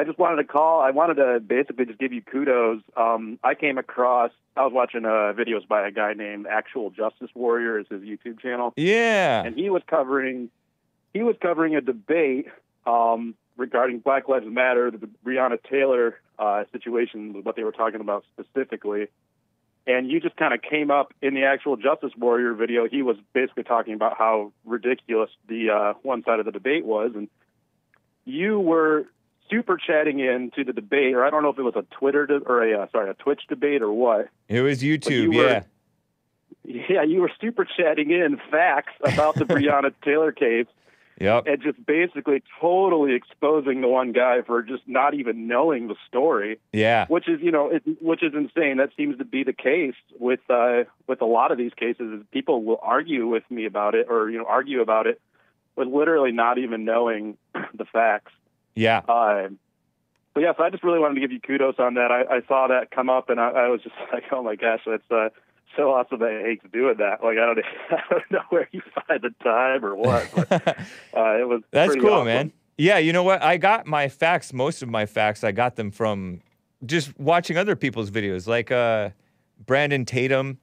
just wanted to call. I wanted to basically just give you kudos. I was watching videos by a guy named Actual Justice Warrior, is his YouTube channel. Yeah. And he was covering a debate regarding Black Lives Matter, the Breonna Taylor situation, what they were talking about specifically. And you just kind of came up in the Actual Justice Warrior video. He was basically talking about how ridiculous the one side of the debate was, and you were super chatting into the debate, or I don't know if it was a a Twitch debate or what. It was YouTube, yeah. Yeah, you were super chatting in facts about the Breonna Taylor case. Yep. And just basically totally exposing the one guy for just not even knowing the story. Yeah. Which is insane. That seems to be the case with a lot of these cases. Is people will argue with me about it, or argue about it with literally not even knowing the facts. Yeah. So I just really wanted to give you kudos on that. I saw that come up, and I was just like, oh my gosh, that's so awesome that Hake's doing that. Like, I don't know where you find the time or what, but it was That's cool, awesome. man. Yeah, you know what? I got my facts, most of my facts, I got them from just watching other people's videos, like Brandon Tatum,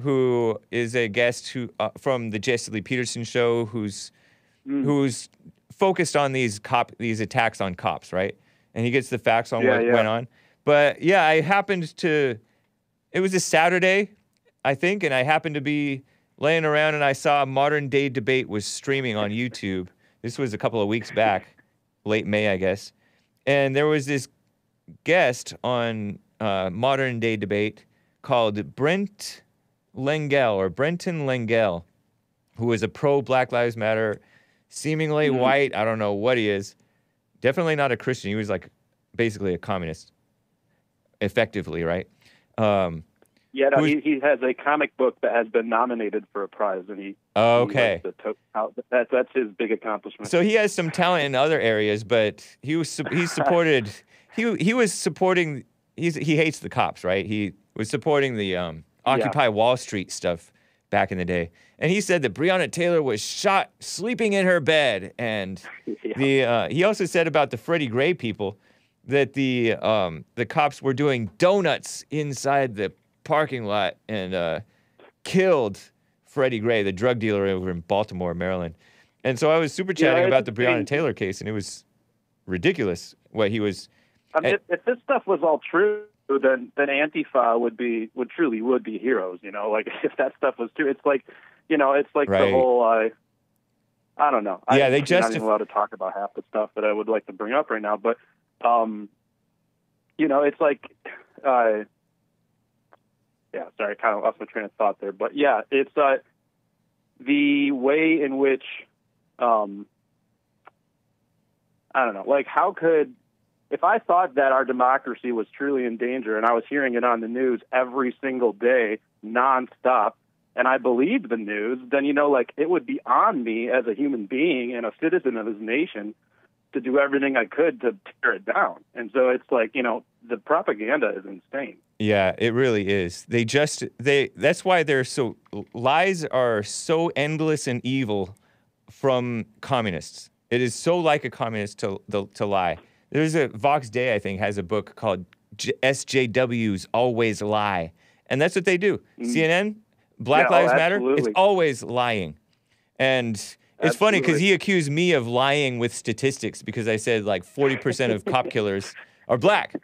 who is a guest from the Jesse Lee Peterson show, who's focused on these attacks on cops, right? And he gets the facts on what went on. But yeah, it was a Saturday, I think, and I happened to be laying around and I saw a Modern Day Debate was streaming on YouTube. This was a couple of weeks back, late May, I guess. And there was this guest on Modern Day Debate called Brenton Lengel, who is a pro-Black Lives Matter, seemingly white. I don't know what he is. Definitely not a Christian. He was like basically a communist, effectively, right? He has a comic book that has been nominated for a prize, and that's his big accomplishment. So he has some talent in other areas, but he hates the cops, right? He was supporting the Occupy Wall Street stuff back in the day. And he said that Breonna Taylor was shot sleeping in her bed. And he also said about the Freddie Gray people that the cops were doing donuts inside the parking lot and killed Freddie Gray, the drug dealer over in Baltimore, Maryland. And so I was super chatting about the Breonna Taylor case, and it was ridiculous what he was. I mean, if this stuff was all true, then Antifa would truly be heroes. Like if that stuff was true, it's like, the whole. I don't know. Yeah, I'm not even allowed to talk about half the stuff that I would like to bring up right now, but it's like. Sorry, I kind of lost my train of thought there. But yeah, it's the way in which, I don't know, like if I thought that our democracy was truly in danger and I was hearing it on the news every single day, nonstop, and I believed the news, then, like, it would be on me as a human being and a citizen of this nation to do everything I could to tear it down. And so it's like, the propaganda is insane. Yeah, it really is. That's why lies are so endless and evil from communists. It is so like a communist to lie. There's Vox Day, I think, has a book called SJWs Always Lie. And that's what they do. CNN, Black Lives Matter, it's always lying. And it's funny because he accused me of lying with statistics because I said like 40% of cop killers are black.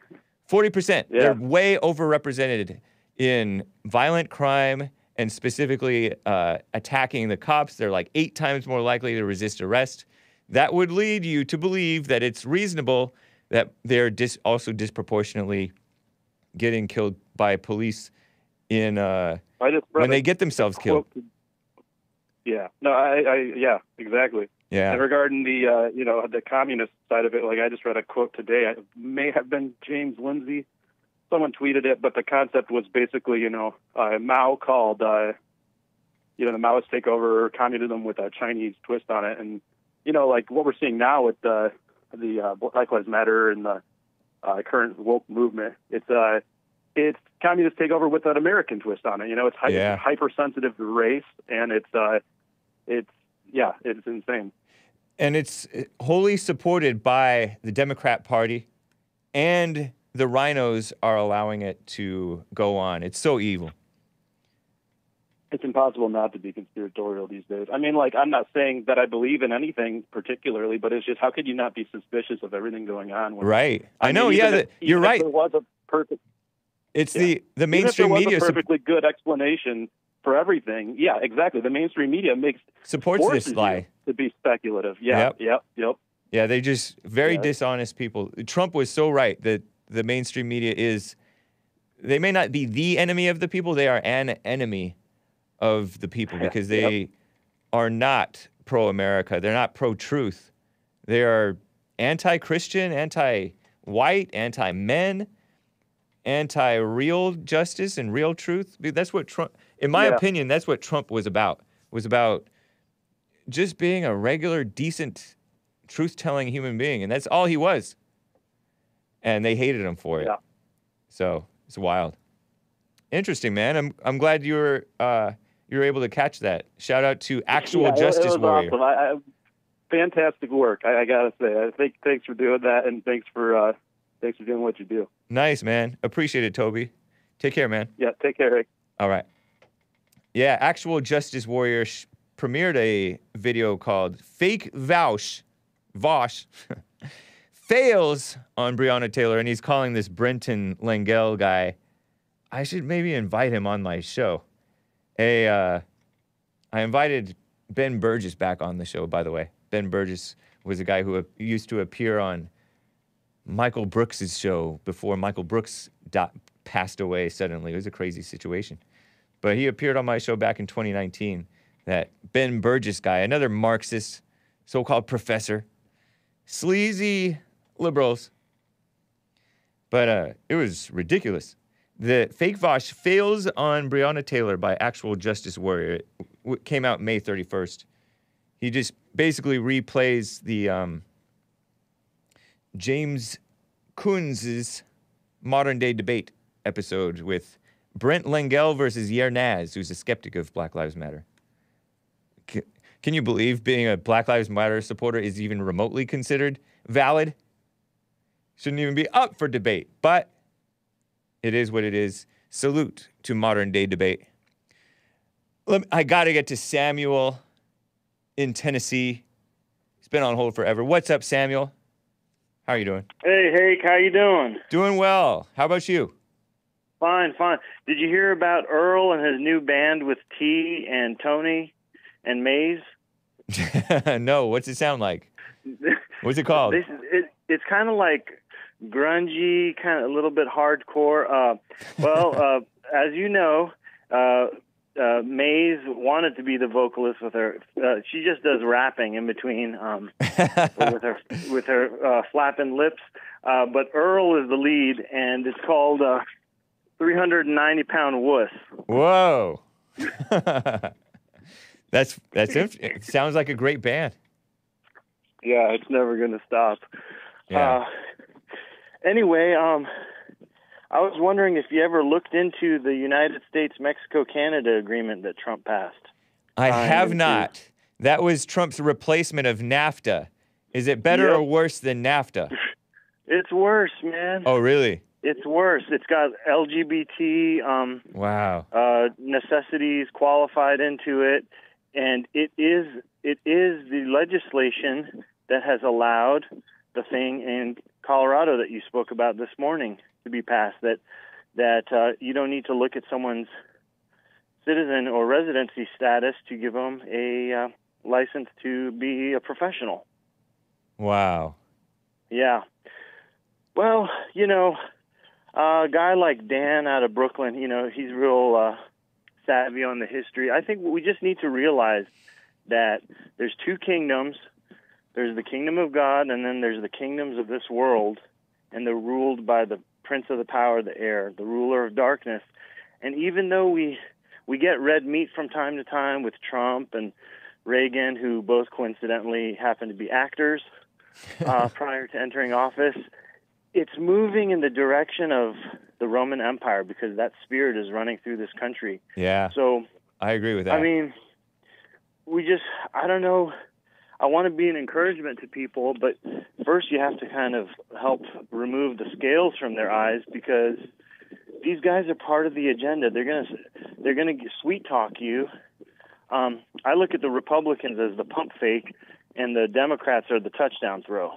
40%. Yeah. They're way overrepresented in violent crime and specifically attacking the cops. They're like 8 times more likely to resist arrest. That would lead you to believe that it's reasonable that they're also disproportionately getting killed by police in when they get themselves killed. Yeah. No, yeah, exactly. Yeah. And regarding the, the communist side of it, like I just read a quote today. It may have been James Lindsay. Someone tweeted it, but the concept was basically, Mao called, the Maoists take over communism with a Chinese twist on it. And, like what we're seeing now with the Black Lives Matter and the current woke movement, it's communist takeover with an American twist on it. It's hypersensitive to race, and it's insane. And it's wholly supported by the Democrat Party, and the rhinos are allowing it to go on. It's so evil. It's impossible not to be conspiratorial these days. I mean, like, I'm not saying that I believe in anything particularly, but it's just how could you not be suspicious of everything going on? Right. I know, you're right. There was a perfect... It's the mainstream media... If there was a perfectly good explanation for everything, yeah, exactly. The mainstream media supports this lie. To be speculative. Yeah, yep. Yeah, they just very dishonest people. Trump was so right that the mainstream media they may not be the enemy of the people, they are an enemy of the people because they are not pro-America. They're not pro-truth. They are anti-Christian, anti-white, anti-men, anti-real justice and real truth. That's what Trump, in my opinion, that's what Trump was about. Was about just being a regular, decent, truth-telling human being, and that's all he was. And they hated him for it. Yeah. So it's wild. Interesting, man. I'm glad you were able to catch that. Shout out to Actual Justice it was Warrior. Awesome. Fantastic work. I gotta say. Thanks for doing that, and thanks for doing what you do. Nice, man. Appreciate it, Toby. Take care, man. Yeah, take care, Rick. All right. Yeah, Actual Justice Warrior premiered a video called Fake Vosh fails on Breonna Taylor, and he's calling this Brenton Langell guy. I should maybe invite him on my show. I invited Ben Burgess back on the show, by the way. Ben Burgess was a guy who used to appear on Michael Brooks' show before Michael Brooks passed away suddenly. It was a crazy situation. But he appeared on my show back in 2019. That Ben Burgess guy, another Marxist, so-called professor, sleazy liberals. But it was ridiculous. The Fake Vosh fails on Breonna Taylor by Actual Justice Warrior. It came out May 31st. He just basically replays the James Coons' modern-day debate episode with Brent Langell versus Yair Naz, who's a skeptic of Black Lives Matter. Can you believe being a Black Lives Matter supporter is even remotely considered valid? Shouldn't even be up for debate, but it is what it is. Salute to modern-day debate. I got to get to Samuel in Tennessee. He's been on hold forever. What's up, Samuel? How are you doing? Hey, Hake, how you doing? Doing well. How about you? Fine. Did you hear about Earl and his new band with T and Tony and Maze? No. What's it sound like? What's it called? It's kind of like grungy, kind of a little bit hardcore. As you know, Maze wanted to be the vocalist with her. She just does rapping in between with her flapping lips. But Earl is the lead, and it's called 390-pound wuss. Whoa. It sounds like a great band. Yeah, it's never going to stop. Yeah. Anyway, I was wondering if you ever looked into the United States-Mexico-Canada agreement that Trump passed. I have not. That was Trump's replacement of NAFTA. Is it better or worse than NAFTA? It's worse, man. Oh, really? It's worse. It's got LGBT necessities qualified into it, and it is the legislation that has allowed the thing in Colorado that you spoke about this morning to be passed, that you don't need to look at someone's citizen or residency status to give them a license to be a professional. Wow. Yeah. Well, a guy like Dan out of Brooklyn, he's real savvy on the history. I think we just need to realize that there's two kingdoms. There's the kingdom of God, and then there's the kingdoms of this world, and they're ruled by the prince of the power of the air, the ruler of darkness. And even though we get red meat from time to time with Trump and Reagan, who both coincidentally happen to be actors prior to entering office, it's moving in the direction of the Roman Empire because that spirit is running through this country. Yeah. So I agree with that. I mean, I don't know. I want to be an encouragement to people, but first you have to kind of help remove the scales from their eyes because these guys are part of the agenda. They're gonna sweet talk you. I look at the Republicans as the pump fake, and the Democrats are the touchdown throw.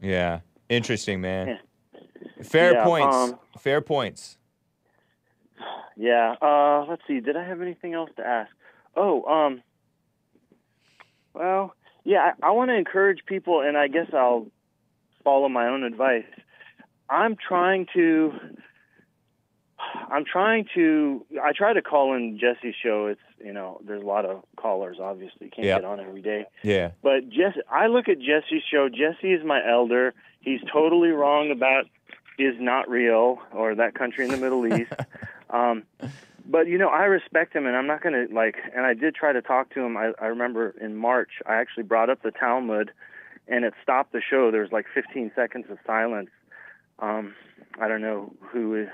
Yeah, interesting, man. Yeah. Fair points. Fair points. Yeah. Let's see. Did I have anything else to ask? Oh, well, yeah. I want to encourage people, and I guess I'll follow my own advice. I try to call in Jesse's show. It's, there's a lot of callers, obviously. Can't get on every day. Yeah. But I look at Jesse's show. Jesse is my elder. He's totally wrong about is not real or that country in the Middle East. But, I respect him, and I'm not going to, and I did try to talk to him. I remember in March, I actually brought up the Talmud, and it stopped the show. There was 15 seconds of silence. I don't know who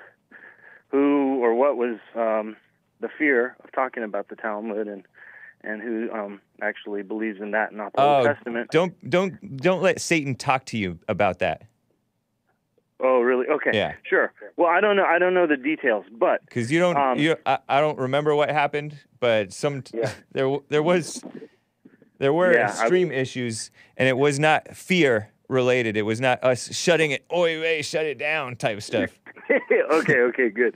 or what was the fear of talking about the Talmud and who actually believes in that, not the Old Testament. Don't let Satan talk to you about that. Oh, really? Okay. Yeah. Sure. Well, I don't know the details, but because you don't, I don't remember what happened, but there were extreme issues, and it was not fear related. It was not us shutting it, shut it down type of stuff. Okay, good.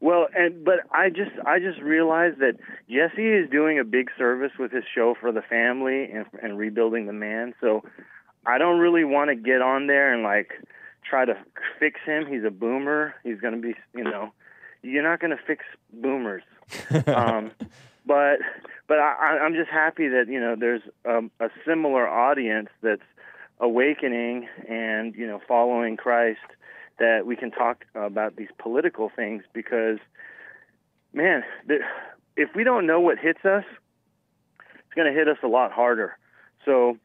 Well, but I just realized that Jesse is doing a big service with his show for the family and rebuilding the man. So I don't really want to get on there and try to fix him. He's a boomer. He's going to be, you're not going to fix boomers. But I'm just happy that, there's a similar audience that's awakening and, following Christ, that we can talk about these political things because, man, if we don't know what hits us, it's going to hit us a lot harder. So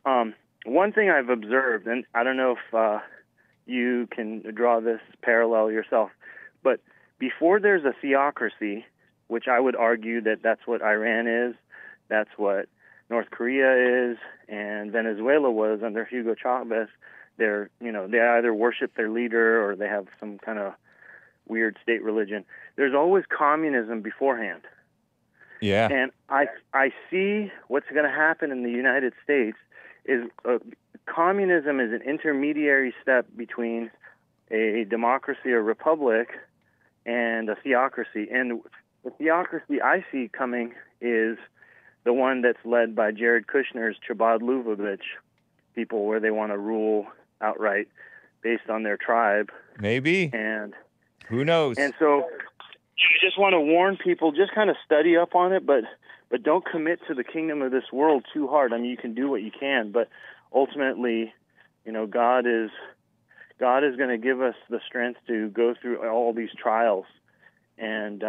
one thing I've observed, and I don't know if you can draw this parallel yourself, but before there's a theocracy, which I would argue that that's what Iran is, that's what North Korea is, and Venezuela was under Hugo Chavez. They either worship their leader or they have some kind of weird state religion. There's always communism beforehand. Yeah. And I see what's going to happen in the United States is communism is an intermediary step between a democracy or republic and a theocracy. And the theocracy I see coming is the one that's led by Jared Kushner's Chabad Lubavitch people, where they want to rule outright based on their tribe. Maybe. And who knows? And so you just want to warn people, just kind of study up on it, but don't commit to the kingdom of this world too hard. I mean, you can do what you can, but ultimately, God is going to give us the strength to go through all these trials. And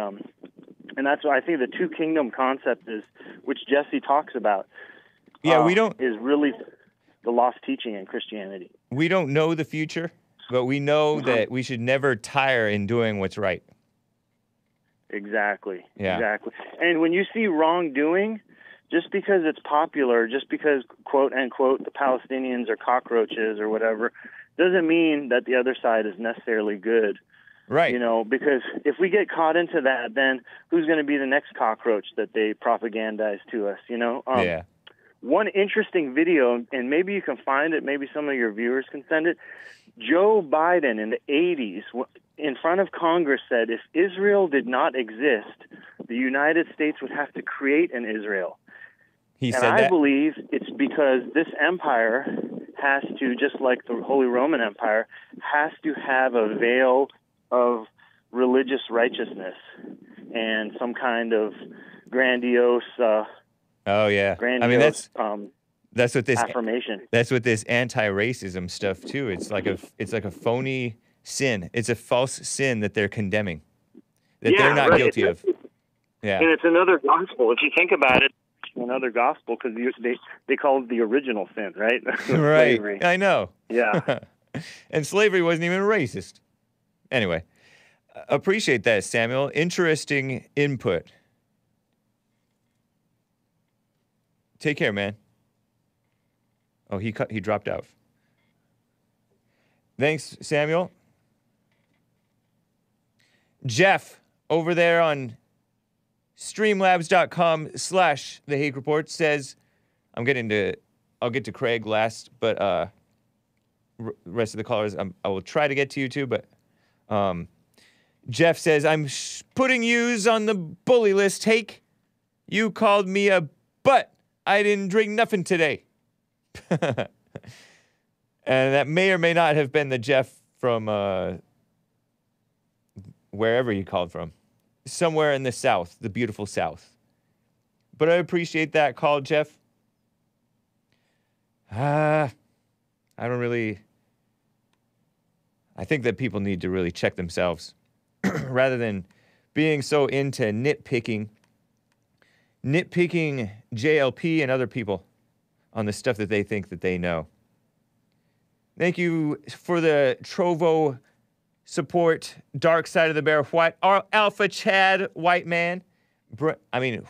that's why I think the two kingdom concept is, which Jesse talks about. Yeah, is really the lost teaching in Christianity. We don't know the future, but we know that we should never tire in doing what's right. Exactly. Yeah. Exactly. And when you see wrongdoing, just because it's popular, just because, quote unquote, the Palestinians are cockroaches or whatever, doesn't mean that the other side is necessarily good. Right. You know, because if we get caught into that, then who's going to be the next cockroach that they propagandize to us, you know? Yeah. One interesting video, and maybe you can find it, maybe some of your viewers can send it. Joe Biden in the 80s, in front of Congress, said if Israel did not exist, the United States would have to create an Israel. He and said I that. believe it's because this empire has to, just like the Holy Roman Empire, has to have a veil of religious righteousness and some kind of grandiose. Oh yeah, grandiose, I mean that's what this affirmation. That's what this anti-racism stuff too. It's like a phony sin. It's a false sin that they're condemning, that they're not guilty of. Yeah, and it's another gospel. If you think about it, it's another gospel because they call it the original sin, right? Right. Slavery. I know. Yeah. And slavery wasn't even racist. Anyway, appreciate that, Samuel. Interesting input. Take care, man. Oh, he dropped out. Thanks, Samuel. Jeff, over there on streamlabs.com/The Hake Report says, I'll get to Kraig last, but rest of the callers, I will try to get to you too, but Jeff says, I'm putting yous on the bully list, Hake. You called me a butt. I didn't drink nothing today. And that may or may not have been the Jeff from wherever he called from. Somewhere in the South, the beautiful South. But I appreciate that call, Jeff. I think that people need to really check themselves rather than being so into nitpicking JLP and other people on the stuff that they think that they know. Thank you for the Trovo support. Dark Side of the Bear, Alpha Chad, White Man,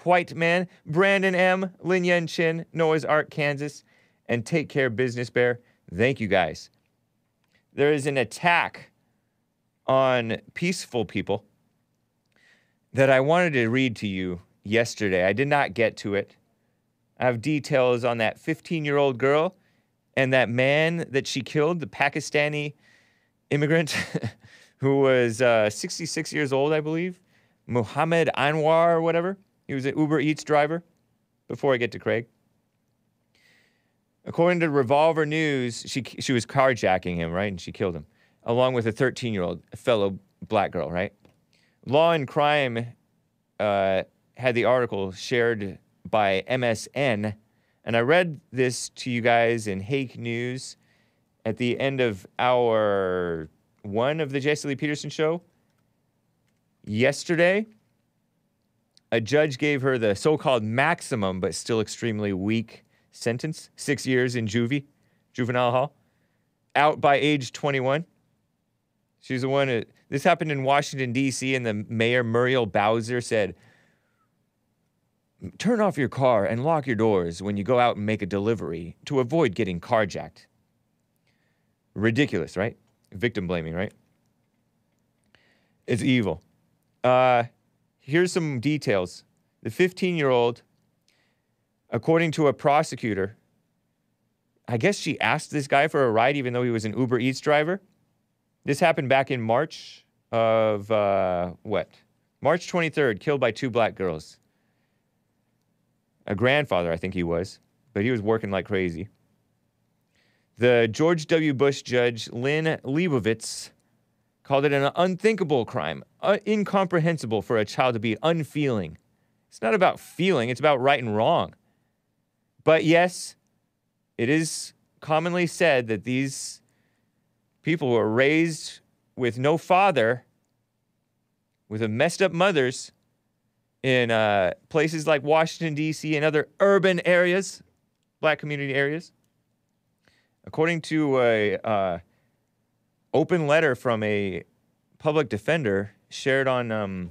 White Man, Brandon M, Lin Yen Chin, Noah's Ark, Kansas, and Take Care Business Bear. Thank you guys. There is an attack on peaceful people that I wanted to read to you yesterday. I did not get to it. I have details on that 15-year-old girl and that man that she killed, the Pakistani immigrant who was 66 years old, I believe. Muhammad Anwar or whatever. He was an Uber Eats driver. Before I get to Kraig. According to Revolver News, she was carjacking him, right? And she killed him, along with a 13-year-old fellow black girl, right? Law and Crime had the article shared by MSN, and I read this to you guys in Hake News at the end of hour 1 of the Jesse Lee Peterson show. Yesterday, a judge gave her the so-called maximum, but still extremely weak sentence, 6 years in juvenile hall, out by age 21. She's the one this happened in Washington, D.C., and the mayor, Muriel Bowser, said, turn off your car and lock your doors when you go out and make a delivery to avoid getting carjacked. Ridiculous, right? Victim blaming, right? It's evil. Here's some details. The 15-year-old, according to a prosecutor, I guess she asked this guy for a ride even though he was an Uber Eats driver. This happened back in March of, March 23rd, killed by 2 black girls. A grandfather, I think he was, but he was working like crazy. The George W. Bush judge, Lynn Leibovitz, called it an unthinkable crime, incomprehensible for a child to be unfeeling. It's not about feeling, it's about right and wrong. But yes, it is commonly said that these people who are raised with no father with the messed up mothers in places like Washington, D.C. and other urban areas, black community areas. According to a open letter from a public defender shared on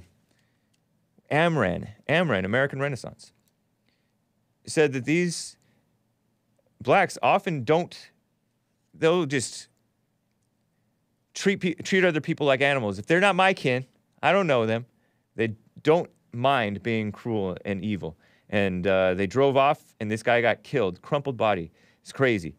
Amran, American Renaissance, said that these blacks often they'll just treat other people like animals. If they're not my kin, I don't know them, they don't mind being cruel and evil. And they drove off, and this guy got killed. Crumpled body. It's crazy.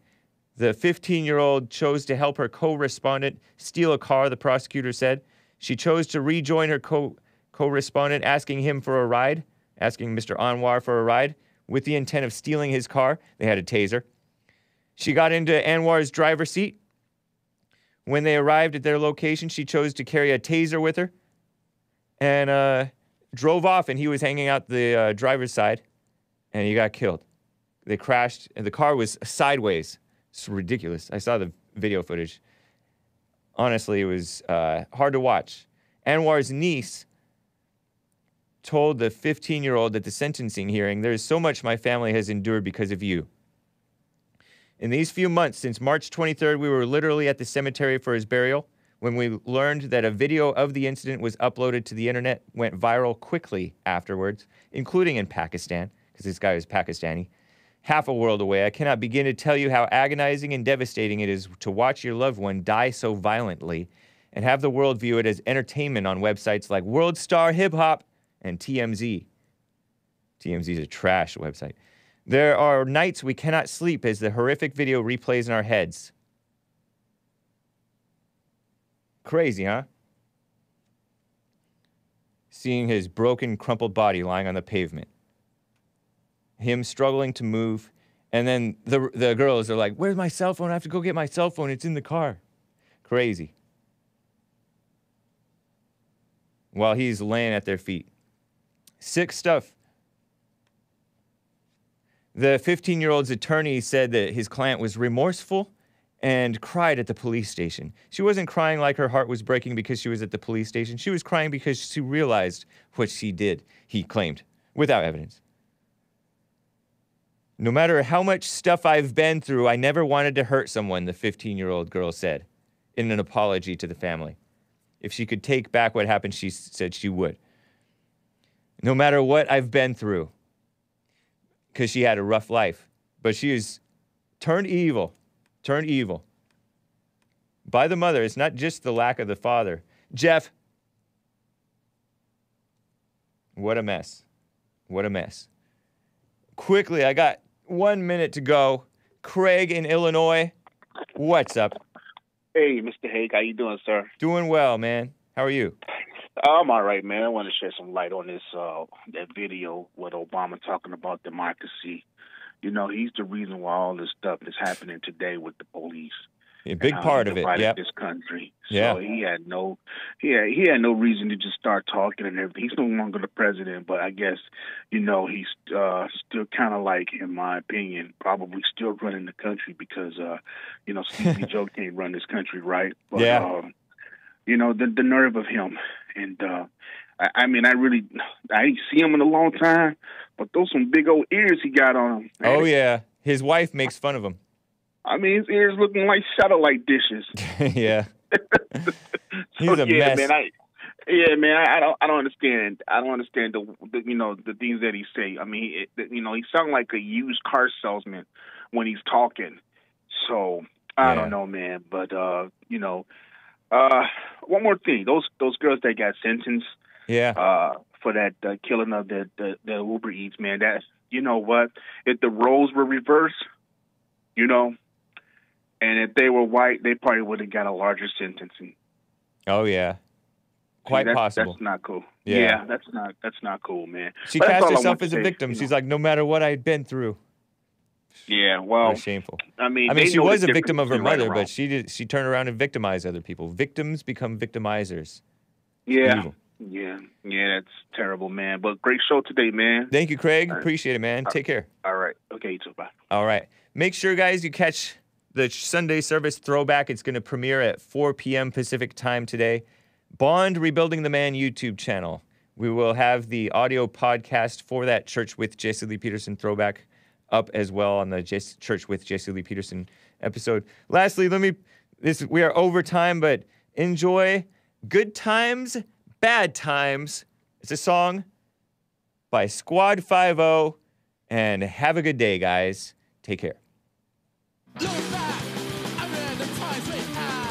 The 15-year-old chose to help her co-respondent steal a car, the prosecutor said. She chose to rejoin her co-respondent, asking him for a ride, asking Mr. Anwar for a ride, with the intent of stealing his car. They had a taser. She got into Anwar's driver's seat. When they arrived at their location, she chose to carry a taser with her and drove off, and he was hanging out the driver's side, and he got killed. They crashed, and the car was sideways. It's ridiculous. I saw the video footage. Honestly, it was hard to watch. Anwar's niece told the 15-year-old at the sentencing hearing, "There is so much my family has endured because of you. In these few months, since March 23rd, we were literally at the cemetery for his burial. When we learned that a video of the incident was uploaded to the internet, went viral quickly afterwards, including in Pakistan, because this guy was Pakistani, half a world away. I cannot begin to tell you how agonizing and devastating it is to watch your loved one die so violently and have the world view it as entertainment on websites like World Star Hip Hop and TMZ. TMZ is a trash website. There are nights we cannot sleep as the horrific video replays in our heads." Crazy, huh? Seeing his broken, crumpled body lying on the pavement. Him struggling to move. And then the girls are like, "Where's my cell phone? I have to go get my cell phone. It's in the car." Crazy. While he's laying at their feet. Sick stuff. The 15-year-old's attorney said that his client was remorseful and cried at the police station. She wasn't crying like her heart was breaking because she was at the police station. She was crying because she realized what she did, he claimed, without evidence. "No matter how much stuff I've been through, I never wanted to hurt someone," the 15-year-old girl said in an apology to the family. If she could take back what happened, she said she would. "No matter what I've been through," because she had a rough life. But she is turned evil by the mother. It's not just the lack of the father. Jeff, what a mess. What a mess. Quickly, I got 1 minute to go. Kraig in Illinois, what's up? Hey, Mr. Hake, how you doing, sir? Doing well, man. How are you? I'm all right, man. I want to shed some light on this that video with Obama talking about democracy. You know, he's the reason why all this stuff is happening today with the police. A big part of it, yeah. This country. Yeah. So he had no reason to just start talking and everything. He's no longer the president, but I guess, you know, he's still kind of like, in my opinion, probably still running the country because, you know, Stevie Joe can't run this country, right? But, yeah. You know, the nerve of him. And, I mean, I ain't see him in a long time, but those some big old ears he got on him. Man. Oh, yeah. His wife makes fun of him. I mean, his ears looking like satellite dishes. Yeah. He's a mess. Man, I don't understand. I don't understand the you know, the things that he say. I mean, you know, he sounds like a used car salesman when he's talking. So I don't know, man. But you know, one more thing. Those girls that got sentenced. Yeah. For that killing of the Uber Eats, man. That, you know what? If the roles were reversed, you know, and if they were white, they probably would have got a larger sentencing. Oh yeah, quite possible. That's not cool. Yeah, that's not cool, man. She cast herself as a victim. She's like, no matter what I'd been through. Yeah, well, that's shameful. I mean, she was a victim of her mother, but she turned around and victimized other people. Victims become victimizers. Yeah. Evil. Yeah, that's terrible, man. But great show today, man. Thank you, Kraig. Appreciate it, man. Take care. All right. Okay, you too. Bye. All right. Make sure, guys, you catch the Sunday service throwback. It's going to premiere at 4 p.m. Pacific time today. Bond Rebuilding the Man YouTube channel. We will have the audio podcast for that Church with Jesse Lee Peterson throwback up as well on the Church with Jesse Lee Peterson episode. Lastly, we are over time, but enjoy Good Times, Bad Times. It's a song by Squad 5-0, and have a good day, guys. Take care. Look back, I read the times we had.